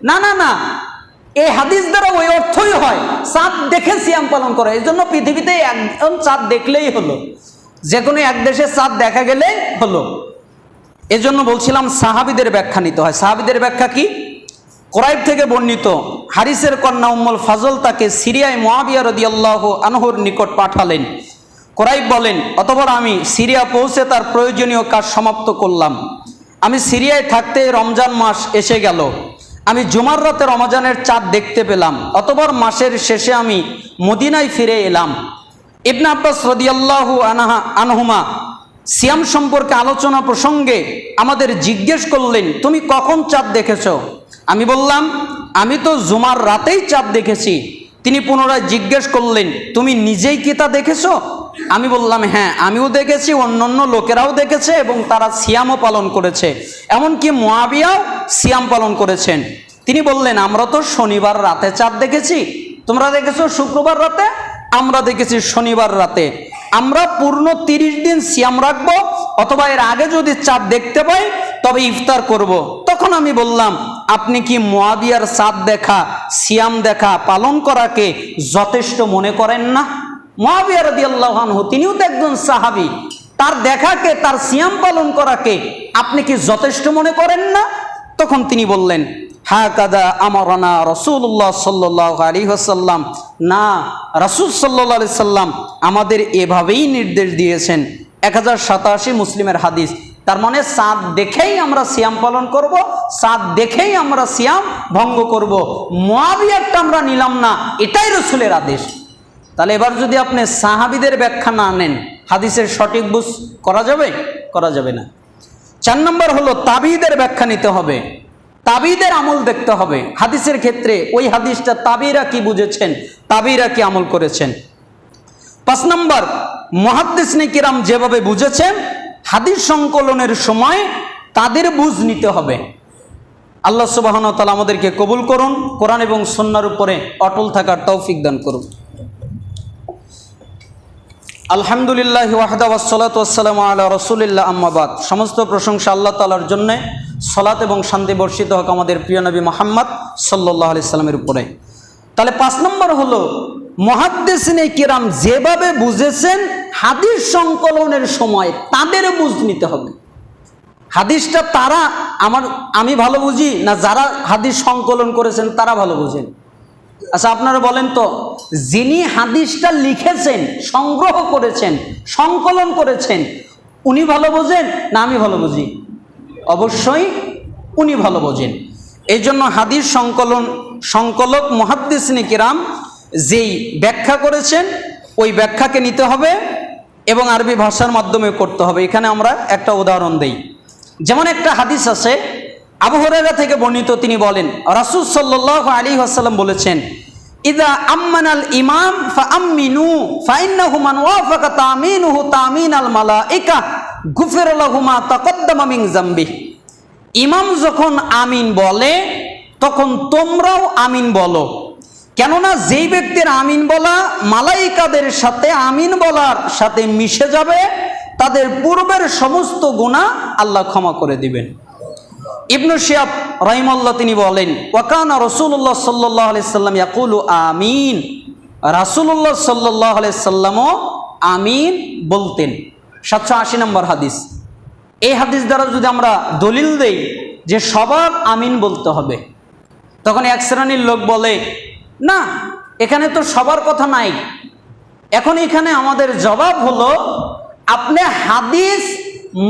না না না, এই হাদিস দ্বারা ওই অর্থই হয় চাঁদ দেখে সিয়াম পালন করে, এই জন্য পৃথিবীতে একজন চাঁদ দেখলেই হলো, যে কোনো এক দেশে চাঁদ দেখা গেলেই হলো। এজন্য বলছিলাম সাহাবীদের ব্যাখ্যা নিতে হয়। সাহাবীদের ব্যাখ্যা কি? কুরাইব থেকে বর্ণিত, হারিসের কন্যা উম্মুল ফাজল তাকে সিরিয়ায় মুআবিয়া রাদিয়াল্লাহু আনহুর নিকট পাঠালেন। কুরাইব বলেন, অতঃপর আমি সিরিয়া পৌঁছে তার প্রয়োজনীয় কাজ সমাপ্ত করলাম। আমি সিরিয়ায় থাকতে রমজান মাস এসে গেল। আমি জুমার রাতে রমজানের চাঁদ দেখতে পেলাম। অতঃপর মাসের শেষে আমি মদিনায় ফিরে এলাম। ইবনে আব্বাস রাদিয়াল্লাহু আনহুমা সিয়াম সম্পর্কে আলোচনা প্রসঙ্গে আমাদের জিজ্ঞেস করলেন, তুমি কখন চাঁদ দেখেছো? আমি বললাম, আমি তো জুমার রাতেই চাঁদ দেখেছি। তিনি পুনরায় জিজ্ঞেস করলেন, তুমি নিজেই কি তা দেখেছো? আমি বললাম, হ্যাঁ, আমিও দেখেছি, অন্যান্য লোকেরাও দেখেছে এবং তারা সিয়ামও পালন করেছে, এমনকি মুআবিয়াও সিয়াম পালন করেছেন। তিনি বললেন, আমরা তো শনিবার রাতে চাঁদ দেখেছি, তোমরা দেখেছো শুক্রবার রাতে, আমরা দেখেছি শনিবার রাতে। আমরা পূর্ণ 30 দিন সিয়াম রাখবো, অথবা এর আগে যদি চাঁদ দেখতে পাই তবে ইফতার করব। তখন আমি বললাম, আপনি কি মুআবিয়ার চাঁদ দেখা, সিয়াম দেখা পালন করাকে যথেষ্ট মনে করেন না? মুআবিয়া রাদিয়াল্লাহু আনহু তিনিও তো একজন সাহাবী, তার দেখাকে, তার সিয়াম পালন করাকে আপনি কি যথেষ্ট মনে করেন না? তখন তিনি বললেন, হাকাদা আমারানা রাসূলুল্লাহ সাল্লাল্লাহু আলাইহি ওয়াসাল্লাম, না, রাসূল সাল্লাল্লাহু আলাইহি সাল্লাম আমাদের এভাবেই নির্দেশ দিয়েছেন। 1087 মুসলিমের হাদিস। তার মানে চাঁদ দেখেই আমরা সিয়াম পালন করব, চাঁদ দেখেই আমরা সিয়াম ভঙ্গ করব। মুআবিয়ারটা আমরা নিলাম না, এটাই রাসূলের আদেশ। তাহলে এবার যদি আপনি সাহাবীদের ব্যাখ্যা না নেন, হাদিসের সঠিক বুঝ করা যাবে? করা যাবে না। 4 নম্বর হলো তাবিদের ব্যাখ্যা নিতে হবে, তাবিদের আমল দেখতে হবে। হাদিসের ক্ষেত্রে ওই হাদিসটা তাবিরা কি বুঝেছেন, তাবিরা কি আমল করেছেন। 5 নম্বর, মুহাদ্দিসিনে কিরাম যেভাবে বুঝেছেন হাদিস সংকলনের সময় তাদের বুঝ নিতে হবে। আল্লাহ সুবহানাহু ওয়া তাআলা আমাদেরকে কবুল করুন, কোরআন এবং সুন্নাহর উপরে অটল থাকার তৌফিক দান করুন। আলহামদুলিল্লাহ ওয়াহদা ওয়াসসালাতু ওয়াসসালামু আলা রাসূলিল্লাহ, আম্মা বাদ। সমস্ত প্রশংসা আল্লাহ তাআলার জন্য, সালাত এবং শান্তি বর্ষিত হোক আমাদের প্রিয় নবী মুহাম্মদ সাল্লাল্লাহু আলাইহি সাল্লামের উপরে। তাহলে 5 নম্বর হলো মুহাদ্দিসিনে কিরাম যেভাবে বুঝেছেন হাদিস সংকলনের সময় তাদের বুঝ নিতে হবে। হাদিসটা আমি ভালো বুঝি না যারা হাদিস সংকলন করেছেন তারা ভালো বুঝেন? আচ্ছা আপনারা বলেন তো, যিনি হাদিসটা লিখেছেন, সংগ্রহ করেছেন, সংকলন করেছেন, উনি ভালো বোঝেন না আমি ভালো বুঝি? অবশ্যই উনি ভালো বোঝেন। এই জন্য হাদিস সংকলক মুহাদ্দিসিনে কিরাম যেই ব্যাখ্যা করেছেন ওই ব্যাখ্যাকে নিতে হবে এবং আরবি ভাষার মাধ্যমে করতে হবে। এখানে আমরা একটা উদাহরণ দেই। যেমন একটা হাদিস আছে, আবু হুরায়রা থেকে বর্ণিত, তিনি বলেন রাসূল সাল্লাল্লাহু আলাইহি ওয়াসাল্লাম বলেছেন, ইযা আম্মানাল ইমাম ফাআমিনু ফাইন্নাহু মান ওয়াফাকা তামিনুহু তামিনাল মালায়েকা গুফিরা লাহু মা তাকদ্দামা মিন যামবিহি। ইমাম যখন আমিন বলে তখন তোমরাও আমিন বলো, কেননা যেই ব্যক্তির আমিন বলা মালাইকাদের সাথে আমিন বলার সাথে মিশে যাবে, তাদের পূর্বের সমস্ত গুনাহ আল্লাহ ক্ষমা করে দিবেন। ইবনু শিহাব রাহিমাহুল্লাহ তিনি বলেন, ওয়াকানা রাসূলুল্লাহ সাল্লাল্লাহু আলাইহি সাল্লাম ইয়াকুলু আমিন, রাসূলুল্লাহ সাল্লাল্লাহু আলাইহি সাল্লামও আমিন বলতেন। 780 নম্বর হাদিস। এই হাদিস দ্বারা যদি আমরা দলিল দেই যে সবার আমিন বলতে হবে, তখন এক শ্রেণীর লোক বলে না, এখানে তো সবার কথা নাই। এখন এখানে আমাদের জবাব হলো, আপনি হাদিস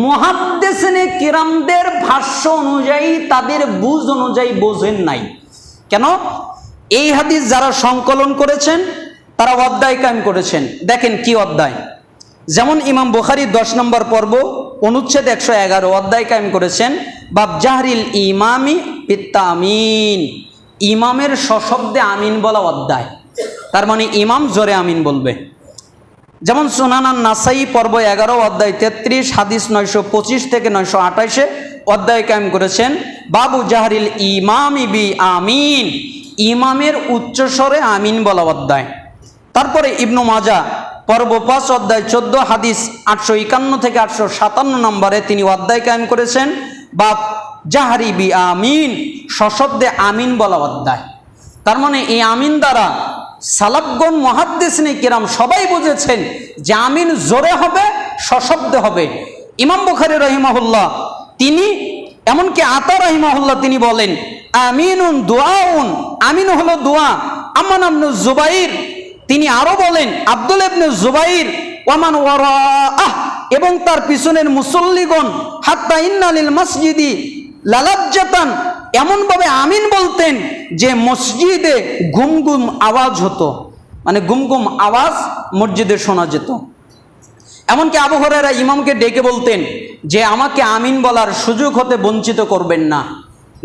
মুহাদ্দিসিনে কিরামদের ভাষ্য অনুযায়ী, তাদের বুঝ অনুযায়ী বোঝেন নাই। কেন? এই হাদিস যারা সংকলন করেছেন তারা অধ্যায় কায়েম করেছেন। দেখেন কি অধ্যায়। যেমন ইমাম বুখারী 10 নম্বর পর্ব অনুচ্ছেদ 111 অধ্যায় কায়েম করেছেন, বাব জাহরিল ইমামি বিত্তামিন, ইমামের সশব্দে আমিন বলা অধ্যায়। তার মানে ইমাম জোরে আমিন বলবে। যেমন সুনানান নাসাই পর্ব 11 অধ্যায় 33 হাদিস 925 থেকে 928 অধ্যায় কায়েম করেছেন, বাবু জাহরিল ইমামি বি আমিন, ইমামের উচ্চস্বরে আমিন বলা অধ্যায়। তারপরে ইবনু মাজাহ পর্ব 5 অধ্যায় 14 হাদিস 851 থেকে 857 নম্বরে তিনি অধ্যায় কায়েম করেছেন, বাব জাহরি বি আমিন, সশব্দে আমিন বলা অধ্যায়। তার মানে এই আমিন দ্বারা সালাফগণ মুহাদ্দিসিনে কিরাম সবাই বুঝেছেন যে আমিন জোরে হবে, সশব্দে হবে। ইমাম বুখারী রাহিমাহুল্লাহ তিনি, এমনকি আতা রাহিমাহুল্লাহ তিনি বলেন, আমিনুন দুআউন, আমিন হলো দোয়া। আমান ইবনে জুবাইর তিনি আরো বলেন, আব্দুল ইবনে জুবাইর ওয়ামান ওয়ারাআহ, এবং তার পিছনের মুসল্লিগণ, হাত্তা ইন্না লিল মসজিদি লালাজ্জাতান, এমনভাবে আমিন বলতেন যে মসজিদে গুম গুম আওয়াজ হতো, মানে গুম গুম আওয়াজ মসজিদে শোনা যেত। এমনকি আবু হুরায়রা ইমামকে ডেকে বলতেন যে আমাকে আমিন বলার সুযোগ হতে বঞ্চিত করবেন না।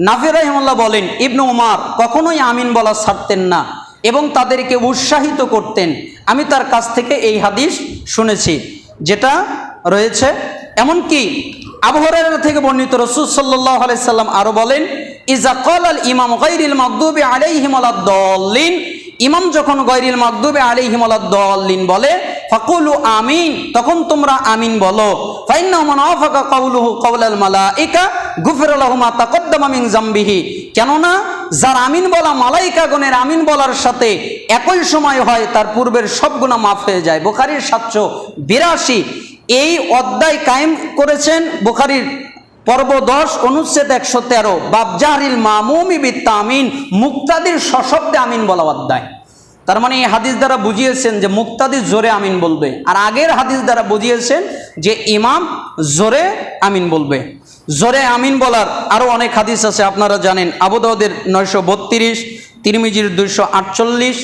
নাফি রাহিমাহুল্লাহ বলেন, ইবনে উমর কখনোই আমিন বলা ছাড়তেন না এবং তাদেরকে উৎসাহিত করতেন। আমি তার কাছ থেকে এই হাদিস শুনেছি যেটা রয়েছে। এমনকি আবু হুরায়রা থেকে বর্ণিত, রাসূল সাল্লাল্লাহু আলাইহি সাল্লাম আরো বলেন, ইজা ক্বালাল ইমাম গায়রিল মাগদুবি আলাইহিম ওয়ালাদ-দাল্লিন, ইমাম যখন গায়রিল মাগদুবি আলাইহিম ওয়ালাদ-দাল্লিন বলে, ফাকুলু আমিন, তখন তোমরা আমিন বলো। ফাইন্নাহু মান ওয়াফাকা কাউলুহু কাওলাল মালায়েকা গুফিরা লাহু মা তাকদ্দামা মিন যামবিহি, কেননা যার আমিন বলা মালায়েকাগণের আমিন বলার সাথে একই সময় হয়, তার পূর্বের সব গুনাহ মাফ হয়ে যায়। বুখারীর 782 এই অধ্যায় কায়েম করেছেন। বুখারীর পর্ব 10 অনুচ্ছেদ 113 বাব জাহরিল মামুমি বিত্তামিন, মুক্তাদির সশব্দে আমিন বলা অধ্যায়। তার মানে এই হাদিস দ্বারা বুঝিয়েছেন যে মুক্তাদি জোরে আমিন বলবে, আর আগের হাদিস দ্বারা বুঝিয়েছেন যে ইমাম জোরে আমিন বলবে। জোরে আমিন বলার আরো অনেক হাদিস আছে, আপনারা জানেন। আবু দাউদের 932, তিরমিজির 248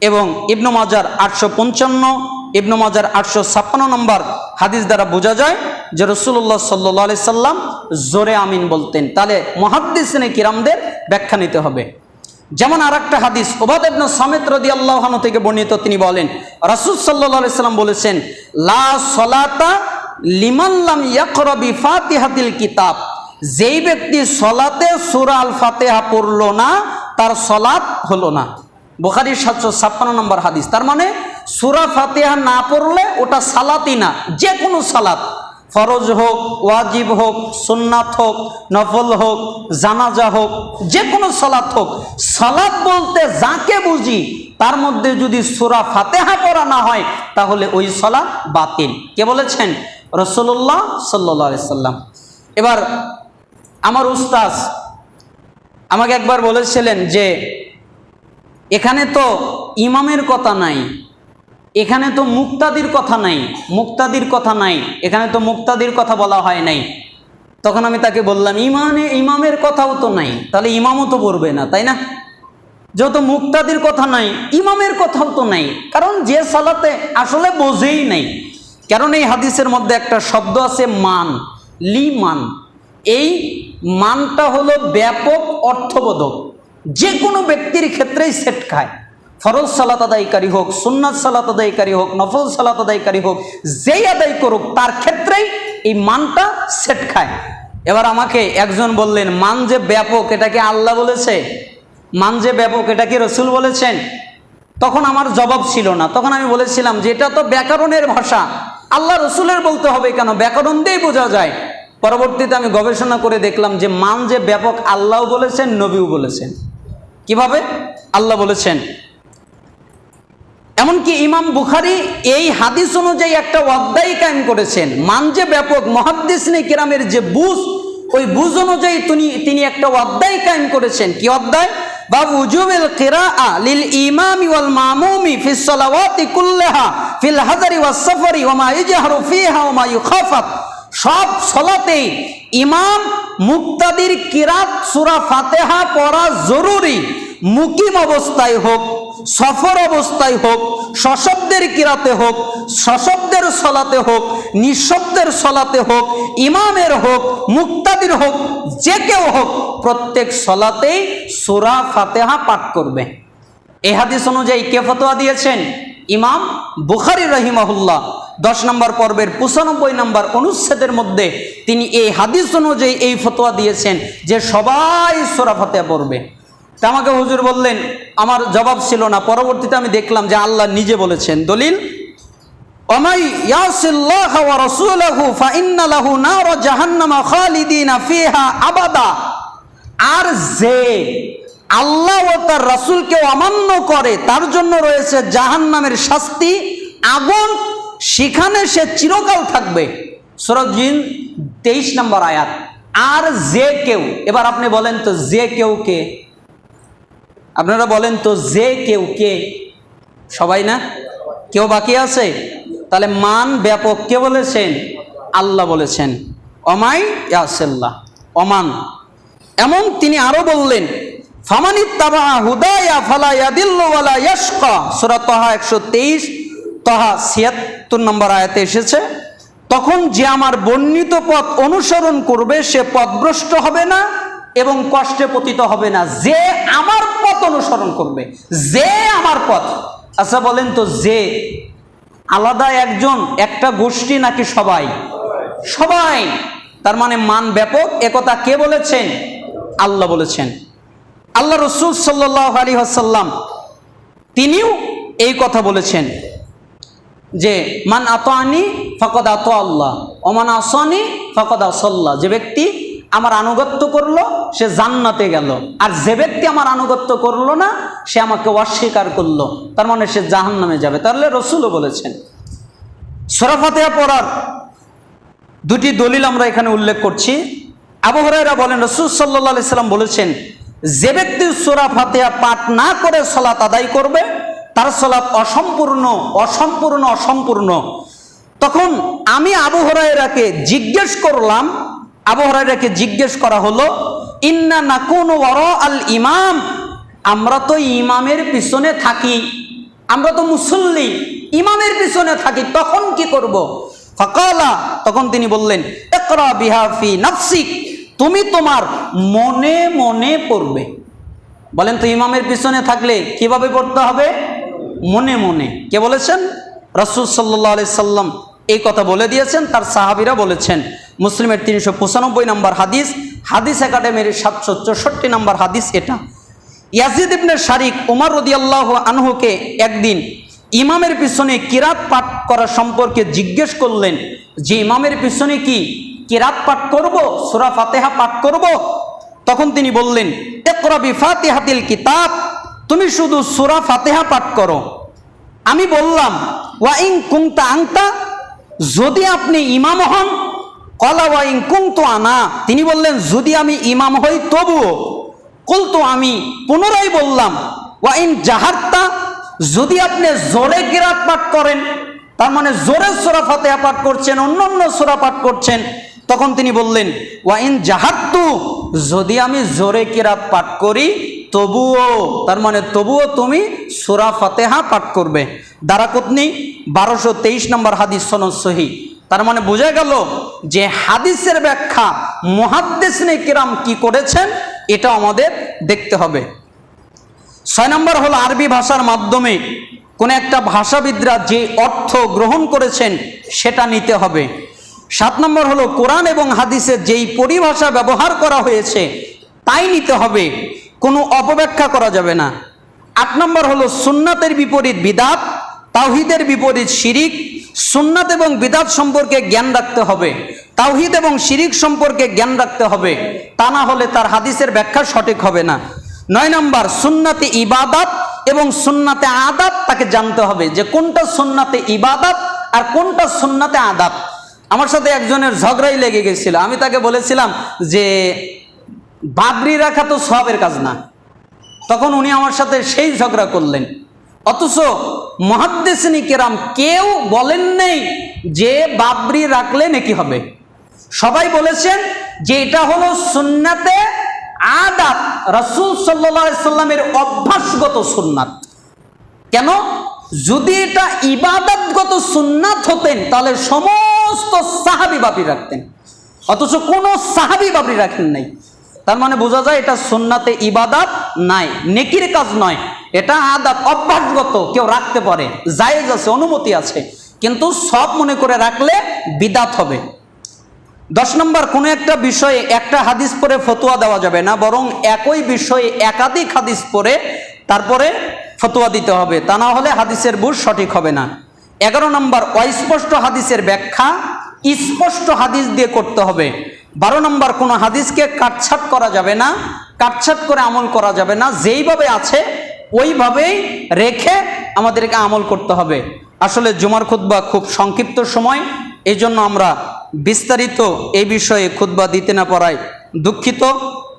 এবং ইবনু মাজার 855, ইবনে মাজার 856 নম্বর হাদিস দ্বারা বোঝা যায় যে রাসূলুল্লাহ সাল্লাল্লাহু আলাইহি সাল্লাম জোরে আমিন বলতেন। তাহলে মুহাদ্দিসিনে কিরামদের ব্যাখ্যা নিতে হবে। যেমন আরেকটা হাদিস উবাদা ইবনে সামিত রাদিয়াল্লাহু আনহু থেকে বর্ণিত, তিনি বলেন রাসূল সাল্লাল্লাহু আলাইহি সাল্লাম বলেছেন, লা সলাতা লিমান লাম ইয়াকরা বিফাতিহাতিল কিতাব, যেই ব্যক্তি সলাতে সূরা আল ফাতিহা পড়লো না তার সলাত হলো না। বুখারী 756 নম্বর হাদিস। তার মানে সূরা ফাতিহা না পড়লে ওটা সালাতই না। যে কোনো সালাত, ফরজ হোক, ওয়াজিব হোক, সুন্নাত হোক, নফল হোক, জানাজা হোক, যে কোনো সালাত হোক, সালাত বলতে যাকে বুঝি তার মধ্যে যদি সূরা ফাতিহা পড়া না হয় তাহলে ওই সালাত বাতিল। কে বলেছেন? রাসূলুল্লাহ সাল্লাল্লাহু আলাইহি সাল্লাম। এবার আমার উস্তাদ আমাকে একবার বলেছিলেন যে এখানে তো ইমামের কথা নাই, এখানে তো মুক্তাদির কথা নাই, মুক্তাদির কথা নাই, এখানে তো মুক্তাদির কথা বলা হয় নাই। তখন আমি তাকে বললাম, ইমামের কথাও তো নাই, তাহলে ইমামও তো পড়বে না, তাই না? যেহেতু মুক্তাদির কথা নাই, ইমামের কথাও তো নাই, কারণ যে সালাতে আসলে বোঝেই নাই। কারণ এই হাদিসের মধ্যে একটা শব্দ আছে মান, লিমান। এই মানটা হলো ব্যাপক অর্থবোধক, যে কোনো ব্যক্তির ক্ষেত্রেই সেট খায়। ফরজ সালাত আদায়কারী হোক, সুন্নাত সালাত আদায়কারী হোক, নফল সালাত আদায়কারী হোক, যেই আদায় করুক তার ক্ষেত্রেই এই মানটা সেট খায়। এবার আমাকে একজন বললেন, মান যে ব্যাপক এটা কি আল্লাহ বলেছে? মান যে ব্যাপক এটা কি রাসূল বলেছেন? তখন আমার জবাব ছিল না। তখন আমি বলেছিলাম যে এটা তো ব্যাকরণের ভাষা, আল্লাহ রসুলের বলতে হবে কেন? ব্যাকরণ দিয়েই বোঝা যায়। পরবর্তীতে আমি গবেষণা করে দেখলাম যে মান যে ব্যাপক আল্লাহও বলেছেন, নবীও বলেছেন। কিভাবে? আল্লাহ বলেছেন। এমনকি ইমাম বুখারী এই হাদিস অনুযায়ী একটা অধ্যায় কায়েম করেছেন। মান যে ব্যাপক, মুহাদ্দিসিনে কিরামের যে বুঝ, ওই বুঝ অনুযায়ী তিনি একটা অধ্যায় কায়েম করেছেন। কি অধ্যায়? বাব উজুবিল কিরাআ লিল ইমামি ওয়াল মামুমি ফিস সালাওয়াতি কুল্লাহা ফিল হাযারি ওয়াস সাফারি ওয়া মা ইজহারু ফিহা ওয়া মা ইউখাফাত। সব সালাতেই ইমাম মুক্তাদির কিরাত সূরা ফাতিহা পড়া জরুরি। মুকিম অবস্থায় হোক, সফর অবস্থায় হোক, সশব্দের কিরাতে হোক, সশব্দের সলাতে হোক, নিঃশব্দের সলাতে হোক, ইমামের হোক, মুক্তাদির হোক, যে কেউ হোক, প্রত্যেক সলাতেই সূরা ফাতিহা পাঠ করবে। এই হাদিস অনুযায়ী কে ফতোয়া দিয়েছেন? ইমাম বুখারী রাহিমাহুল্লাহ 10 নম্বর পর্বের 95 নম্বর অনুচ্ছেদের মধ্যে তিনি এই হাদিস অনুযায়ী এই ফতোয়া দিয়েছেন যে সবাই সূরা ফাতিহা পড়বে। তা আমাকে হুজুর বললেন, আমার জবাব ছিল না। পরবর্তীতে আমি দেখলাম যে আল্লাহ নিজে বলেছেন। দলিল, ওমাই ইয়াসিল্লাহ ওয়া রাসূলাহু ফাইন্না লাহু নার জাহান্নাম খালিদিনা ফিহা আবাদা। আর যে আল্লাহ ও তার রাসূলকে অমান্য করে তার জন্য রয়েছে জাহান্নামের শাস্তি, আগুন, সেখানে সে চিরকাল থাকবে। সূরা জিন 23 নম্বর আয়াত। আর যে কেউ, এবার আপনি বলেন তো যে কেউ কে? আপনারা বলেন তো যে কেউ কে? সবাই না? কেউ বাকি আছে? তাহলে মান ব্যাপক কে বলেছেন? আল্লাহ বলেছেন। অমাই ইয়াসিল্লাহ, অমান। এমন তিনি আরো বললেন, ফামানিত্তাবা হুদায়া ফালা ইয়াদিল্লু ওয়ালা ইয়াশকা। সূরা তাহা 123, তাহা 76 নম্বর আয়াতে এসেছে। তখন যে আমার বর্ণিত পথ অনুসরণ করবে সে পথভ্রষ্ট হবে না এবং কষ্টে পতিত হবে না। যে আমার পথ অনুসরণ করবে, যে আমার পথ। আচ্ছা বলেন তো, যে আলাদা একজন, একটা গোষ্ঠী নাকি সবাই? সবাই। তার মানে মান ব্যাপক। একথা কে বলেছেন? আল্লাহ বলেছেন। আল্লাহ রাসূল সাল্লাল্লাহু আলাইহি ওয়াসাল্লাম তিনিও এই কথা বলেছেন যে মান আতানি ফাকাদ আতা আল্লাহ ওয়া মান আসানি ফাকাদ আসাল্লাহ। যে ব্যক্তি আমার আনুগত্য করলো সে জান্নাতে গেল, আর যে ব্যক্তি আমার আনুগত্য করলো না সে আমাকে অস্বীকার করলো, তার মানে সে জাহান্নামে যাবে। তাহলে রাসূলও বলেছেন। সূরা ফাতিহা পড়ার দুটি দলিল আমরা এখানে উল্লেখ করছি। আবু হুরায়রা বলেন, রাসূল সাল্লাল্লাহু আলাইহি সাল্লাম বলেছেন, যে ব্যক্তি সূরা ফাতিহা পাঠ না করে সালাত আদায় করবে তার সালাত অসম্পূর্ণ, অসম্পূর্ণ, অসম্পূর্ণ। তখন আমি আবু হুরায়রাকে জিজ্ঞেস করলাম, আবু হুরায়রাকে জিজ্ঞেস করা হলো, ইন্না নাকুনু ওয়ারা আল ইমাম, আমরা তো ইমামের পিছনে থাকি, আমরা তো মুসল্লি, ইমামের পিছনে পেছনে থাকি তখন কি করব? ফাকালা, তখন তিনি বললেন, ইকরা বিহা ফি নাফসিক, তুমি তোমার মনে মনে পড়বে। বলেন তো ইমামের পিছনে থাকলে কিভাবে পড়তে হবে? মনে মনে। কে বলেছেন? রাসূল সাল্লাল্লাহু আলাইহি সাল্লাম এই কথা বলে দিয়েছেন, তার সাহাবীরা বলেছেন। মুসলিমের 395 নম্বর হাদিস, হাদিস একাডেমির 764 নম্বর হাদিস এটা। ইয়াজিদ ইবনে শারিক উমর রাদিয়াল্লাহু আনহুকে একদিন ইমামের পিছনে কিরাত পাঠ করা সম্পর্কে জিজ্ঞেস করলেন যে ইমামের পিছনে কি কিরাত পাঠ করব, সূরা ফাতিহা পাঠ করব? তখন তিনি বললেন, ইকরা বিফাতিহাতিল কিতাব, তুমি শুধু সূরা ফাতিহা পাঠ করো। আমি বললাম, ওয়া ইন কুনতা আনতা, যদি আপনি ইমাম হন? ক্বালা ওয়া ইন কুনতু আনা, তিনি বললেন যদি আমি ইমাম হই তবুও। কুলতু, আমি পুনরায় বললাম, ওয়া ইন জাহারতা, যদি আপনি জোরে কিরাত পাঠ করেন, তার মানে জোরে সূরা ফাতিহা পাঠ করছেন, অন্যান্য সূরা পাঠ করছেন। তখন তিনি বললেন, ওয়া ইন জাহারতু, যদি আমি জোরে কিরাত পাঠ করি তবুও, তার মানে তবুও তুমি সূরা ফাতিহা পাঠ করবে। দারাকুতনি 1223 নম্বর হাদিস, সনদ সহিহ। তার মানে বোঝা গেল যে হাদিসের ব্যাখ্যা মুহাদ্দিসিনে কিরাম কি করেছেন এটা আমাদের দেখতে হবে। 6 নম্বর হলো আরবি ভাষার মাধ্যমে কোন একটা ভাষাবিদরা যে অর্থ গ্রহণ করেছেন সেটা নিতে হবে। 7 নম্বর হলো কোরআন এবং হাদিসে যেই পরিভাষা ব্যবহার করা হয়েছে তাই নিতে হবে, কোনো অপব্যাখ্যা করা যাবে না। 8 নম্বর হলো সুন্নাতের বিপরীত বিদআত, তাওহীদের বিপরীত শিরিক। সুন্নাত এবং বিদআত সম্পর্কে জ্ঞান রাখতে হবে, তাওহীদ এবং শিরিক সম্পর্কে জ্ঞান রাখতে হবে, তা না হলে তার হাদিসের ব্যাখ্যা সঠিক হবে না। 9 নম্বর সুন্নাতে ইবাদত এবং সুন্নাতে আদাত, তাকে জানতে হবে যে কোনটা সুন্নাতে ইবাদত আর কোনটা সুন্নাতে আদাত। আমার সাথে একজনের ঝগড়াই লেগে গেছিল, আমি তাকে বলেছিলাম যে বাবরি রাখা তো সওয়াবের কাজ না, তখন উনি আমার সাথে সেই ঝগড়া করলেন। অথচ মুহাদ্দিসিনে কিরাম কেউ বলেন নেই যে বাবরি রাখলে নেকি হবে, সবাই বলেছেন যে এটা হলো সুন্নাতে আদাত, রাসূল সাল্লাল্লাহু আলাইহি সাল্লামের অভ্যাসগত সুন্নাত। কেন? যদি এটা ইবাদতগত সুন্নাত হতেন তাহলে সমস্ত সাহাবী বাবরি রাখতেন, অথচ কোনো সাহাবী বাবরি রাখেন নাই। তার মানে বোঝা যায় এটা সুন্নাতে ইবাদত নাই, নেকির কাজ নয়, এটা আদাত, অভ্যাসগত। কেউ রাখতে পারে, জায়েজ আছে, অনুমতি আছে, কিন্তু সব মনে করে রাখলে বিদআত হবে। 10 নম্বর, কোনো একটা বিষয়ে একটা হাদিস পড়ে ফতোয়া দেওয়া যাবে না, বরং একই বিষয়ে একাধিক হাদিস পড়ে তারপরে ফতোয়া দিতে হবে, তা না হলে হাদিসের বুঝ সঠিক হবে না। 11 নম্বর, অস্পষ্ট হাদিসের ব্যাখ্যা স্পষ্ট হাদিস দিয়ে করতে হবে। 12 নম্বর, কোনো হাদিসকে কাটছাট করা যাবে না, কাটছাট করে আমল করা যাবে না, যেইভাবে আছে ওইভাবেই রেখে আমাদেরকে আমল করতে হবে। আসলে জুমার খুতবা খুব সংক্ষিপ্ত সময়, এই জন্য আমরা বিস্তারিত এই বিষয়ে খুতবা দিতে না পারায় দুঃখিত।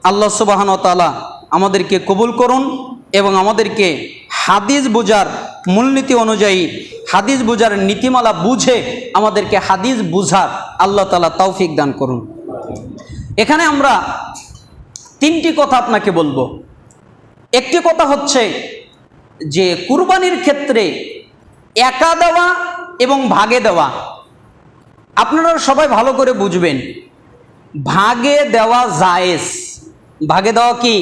আল্লাহ সুবহানাহু ওয়া তাআলা আমাদেরকে কবুল করুন এবং আমাদেরকে হাদিস বুঝার মূলনীতি অনুযায়ী, হাদিস বুঝার নীতিমালা বুঝে আমাদেরকে হাদিস বুঝার আল্লাহ তাআলা তৌফিক দান করুন। এখানে আমরা 3টি কথা আপনাকে বলবো। একটি কথা হচ্ছে যে কুরবানির ক্ষেত্রে একা দেওয়া এবং ভাগে দেওয়া, আপনারা সবাই ভালো করে বুঝবেন, ভাগে দেওয়া জায়েজ, ভাগে দেওয়া কি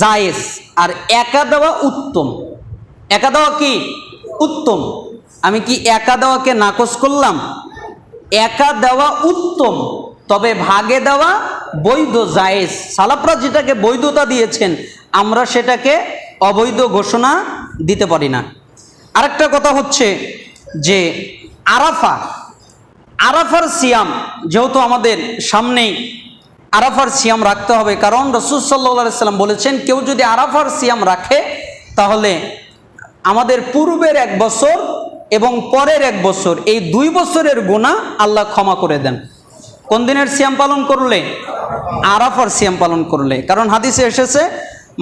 জায়েজ, আর একা দেওয়া উত্তম। একা দেওয়া কি উত্তম। আমি কি একা দেওয়াকে নাকচ করলাম? একা দেওয়া উত্তম, তবে ভাগে দেওয়া বৈধ, জায়েজ। সালাফরা যেটাকে বৈধতা দিয়েছেন আমরা সেটাকে অবৈধ ঘোষণা দিতে পারি না। আরেকটা কথা হচ্ছে যে আরাফার সিয়াম, যেহেতু আমাদের সামনেই আরাফার সিয়াম রাখতে হবে, কারণ রাসূল সাল্লাল্লাহু আলাইহি সাল্লাম বলেছেন কেউ যদি আরাফার সিয়াম রাখে তাহলে আমাদের পূর্বের 1 বছর এবং পরের 1 বছর, এই 2 বছরের গুনাহ আল্লাহ ক্ষমা করে দেন। কোন দিনের সিয়াম পালন করলে? আরাফার সিয়াম পালন করলে। কারণ হাদিসে এসেছে,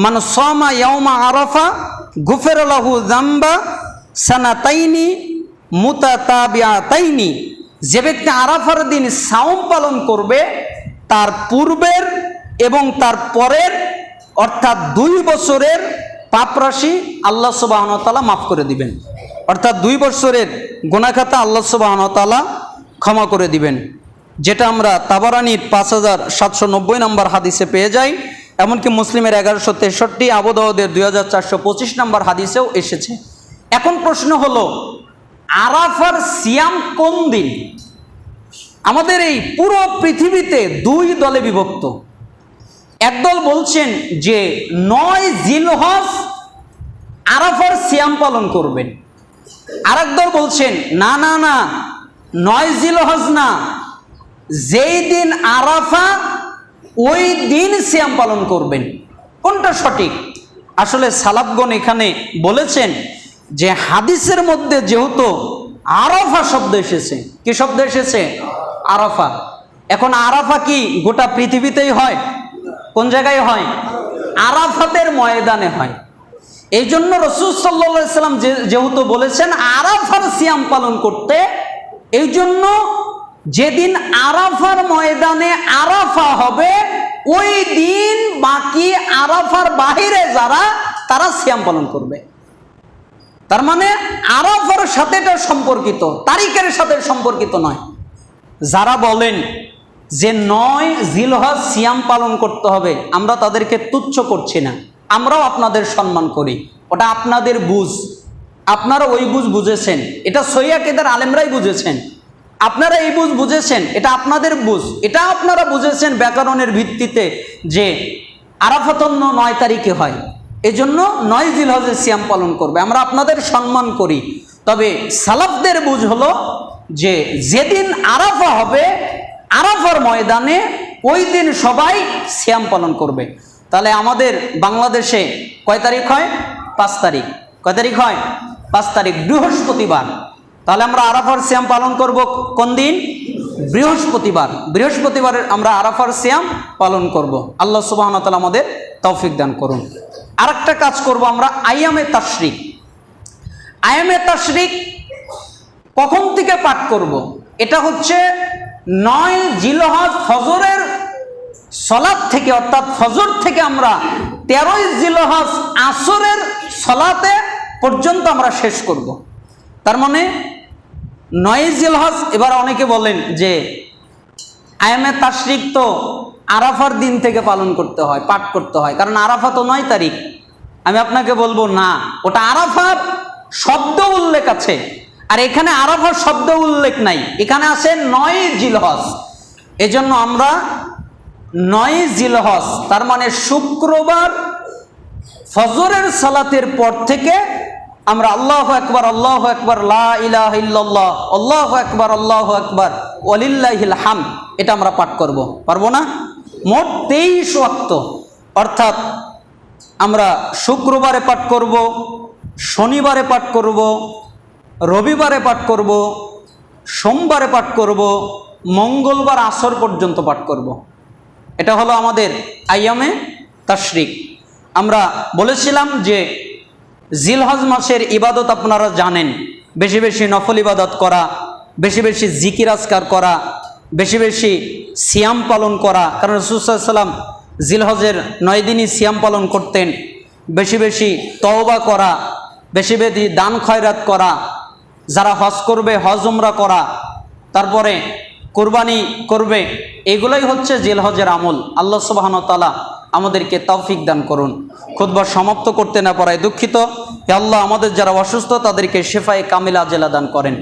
মান সামা ইয়াউমা আরাফা গুফিরা লাহু যামবা সানাতাইনি মুতাতাবিআতাইনি, যে ব্যক্তি আরাফার দিন সাওম পালন করবে তার পূর্বের এবং তার পরের অর্থাৎ 2 বছরের পাপ রাশি আল্লাহ সুবহানাহু ওয়া তাআলা মাফ করে দিবেন। অর্থাৎ 2 বছরের গুনাহ খাতা আল্লাহ সুবহানাহু ওয়া তাআলা ক্ষমা করে দিবেন, যেটা আমরা তাবারানির 5790 নম্বর হাদিসে পেয়ে যাই। এমনকি মুসলিমের 1163, আবু দাউদের 2425 নম্বর হাদিসেও এসেছে। এখন প্রশ্ন হলো, আরাফার সিয়াম কোন দিন? আমাদের এই পুরো পৃথিবীতে 2 দলে বিভক্ত। একদল বলছেন যে 9 জিলহজ আরাফার সিয়াম পালন করবেন, আরেক দল বলছেন না না না, 9 জিলহজ না, যেই দিন আরাফা ওই দিন সিয়াম পালন করবেন। কোনটা সঠিক? আসলে সালাফগণ এখানে বলেছেন যে হাদিসের মধ্যে যেহেতু আরাফা শব্দ এসেছে, কি শব্দ এসেছে? আরাফা। এখন আরাফা কি গোটা পৃথিবীতেই হয়? কোন জায়গায় হয়? আরাফাতের ময়দানে হয়। এই জন্য রাসূল সাল্লাল্লাহু আলাইহি সাল্লাম যেহেতু বলেছেন আরাফার সিয়াম পালন করতে, এই জন্য যেদিন আরাফার ময়দানে আরাফা হবে ওই দিন বাকি আরাফার বাহিরে যারা, তারা সিয়াম পালন করবে। তার মানে আরাফার সাথে এটা সম্পর্কিত, তারিখের সাথে সম্পর্কিত নয়। যারা বলেন যে 9 জিলহজ সিয়াম পালন করতে হবে, আমরা তাদেরকে তুচ্ছ করছি না, আমরাও আপনাদের সম্মান করি। ওটা আপনাদের বুঝ, আপনারা ওই বুঝ বুঝেছেন, এটা সহিহ আকীদার আলেমরাই বুঝেছেন। আপনারা এই বুঝ বুঝেছেন, এটা আপনাদের বুঝ, এটা আপনারা বুঝেছেন ব্যাকরণের ভিত্তিতে যে আরাফাত 9 তারিখে হয়, এজন্য 9 জিলহজের সিয়াম পালন করবে, আমরা আপনাদের সম্মান করি। তবে সালাফদের বুঝ হলো যে যেদিন আরাফা হবে আরাফার ময়দানে ওই দিন সবাই সিয়াম পালন করবে। তাহলে আমাদের বাংলাদেশে কয় তারিখ হয়? 5 তারিখ। কয় তারিখ হয়? 5 তারিখ, বৃহস্পতিবার। তাহলে আমরা আরাফার সিয়াম পালন করব কোন দিন? বৃহস্পতিবার। বৃহস্পতিবারে আমরা আরাফার সিয়াম পালন করব। আল্লাহ সুবহানাহু ওয়া তাআলা আমাদের তৌফিক দান করুন। আরেকটা কাজ করব আমরা, আইয়ামে তাশরিক। আইয়ামে তাশরিক কখন থেকে পাঠ করব? এটা হচ্ছে 9 জিলহজ ফজরের সলাত থেকে, অর্থাৎ ফজর থেকে আমরা 13 জিলহজ আসরের সলাতে পর্যন্ত আমরা শেষ করব। তার মানে 9 জিলহজ। এবার অনেকে বলেন যে আইয়ামে তাশরিক তো আরাফার দিন থেকে পালন করতে হয়, পাঠ করতে হয়, কারণ আরাফা তো 9 তারিখ। আমি আপনাকে বলবো না, ওটা আরাফার শব্দ উল্লেখ আছে, আর এখানে আরাফার শব্দ উল্লেখ নাই, এখানে আছে 9 জিলহজ। এজন্য আমরা 9 জিলহজ, তার মানে শুক্রবার ফজরের সালাতের পর থেকে আমরা আল্লাহু আকবার, আল্লাহু আকবার, লা ইলাহা ইল্লাল্লাহ, আল্লাহু আকবার, আল্লাহু আকবার, ওয়ালিল্লাহিল হামদ, এটা আমরা পাঠ করব। পারবো না? মোট 23 ওয়াক্ত, অর্থাৎ আমরা শুক্রবারে পাঠ করব, শনিবারে পাঠ করব, রবিবারে পাঠ করব, সোমবারে পাঠ করব, মঙ্গলবার আসর পর্যন্ত পাঠ করব। এটা হলো আমাদের আইয়ামে তাশরিক। আমরা বলেছিলাম যে জিলহজ মাসের ইবাদত আপনারা জানেন, বেশি বেশি নফল ইবাদত করা, বেশি বেশি জিকির আজকার করা, বেশি বেশি সিয়াম পালন করা, কারণ রাসূল সাল্লাল্লাহু আলাইহি ওয়াসাল্লাম জিলহজের 9 দিনই সিয়াম পালন করতেন। বেশি বেশি তওবা করা, বেশি বেশি দান খয়রাত করা, যারা হজ করবে হজ উমরা করা, তারপরে কুরবানি করবে, এগুলোই হচ্ছে জিলহজের আমল। আল্লাহ সুবহানাহু ওয়া তাআলা আমাদেরকে তৌফিক দান করুন। খুতবা সমাপ্ত করতে না পারায় দুঃখিত। হে আল্লাহ, আমাদের যারা অসুস্থ তাদেরকে শিফায়ে কামিলা আজেলা দান করেন।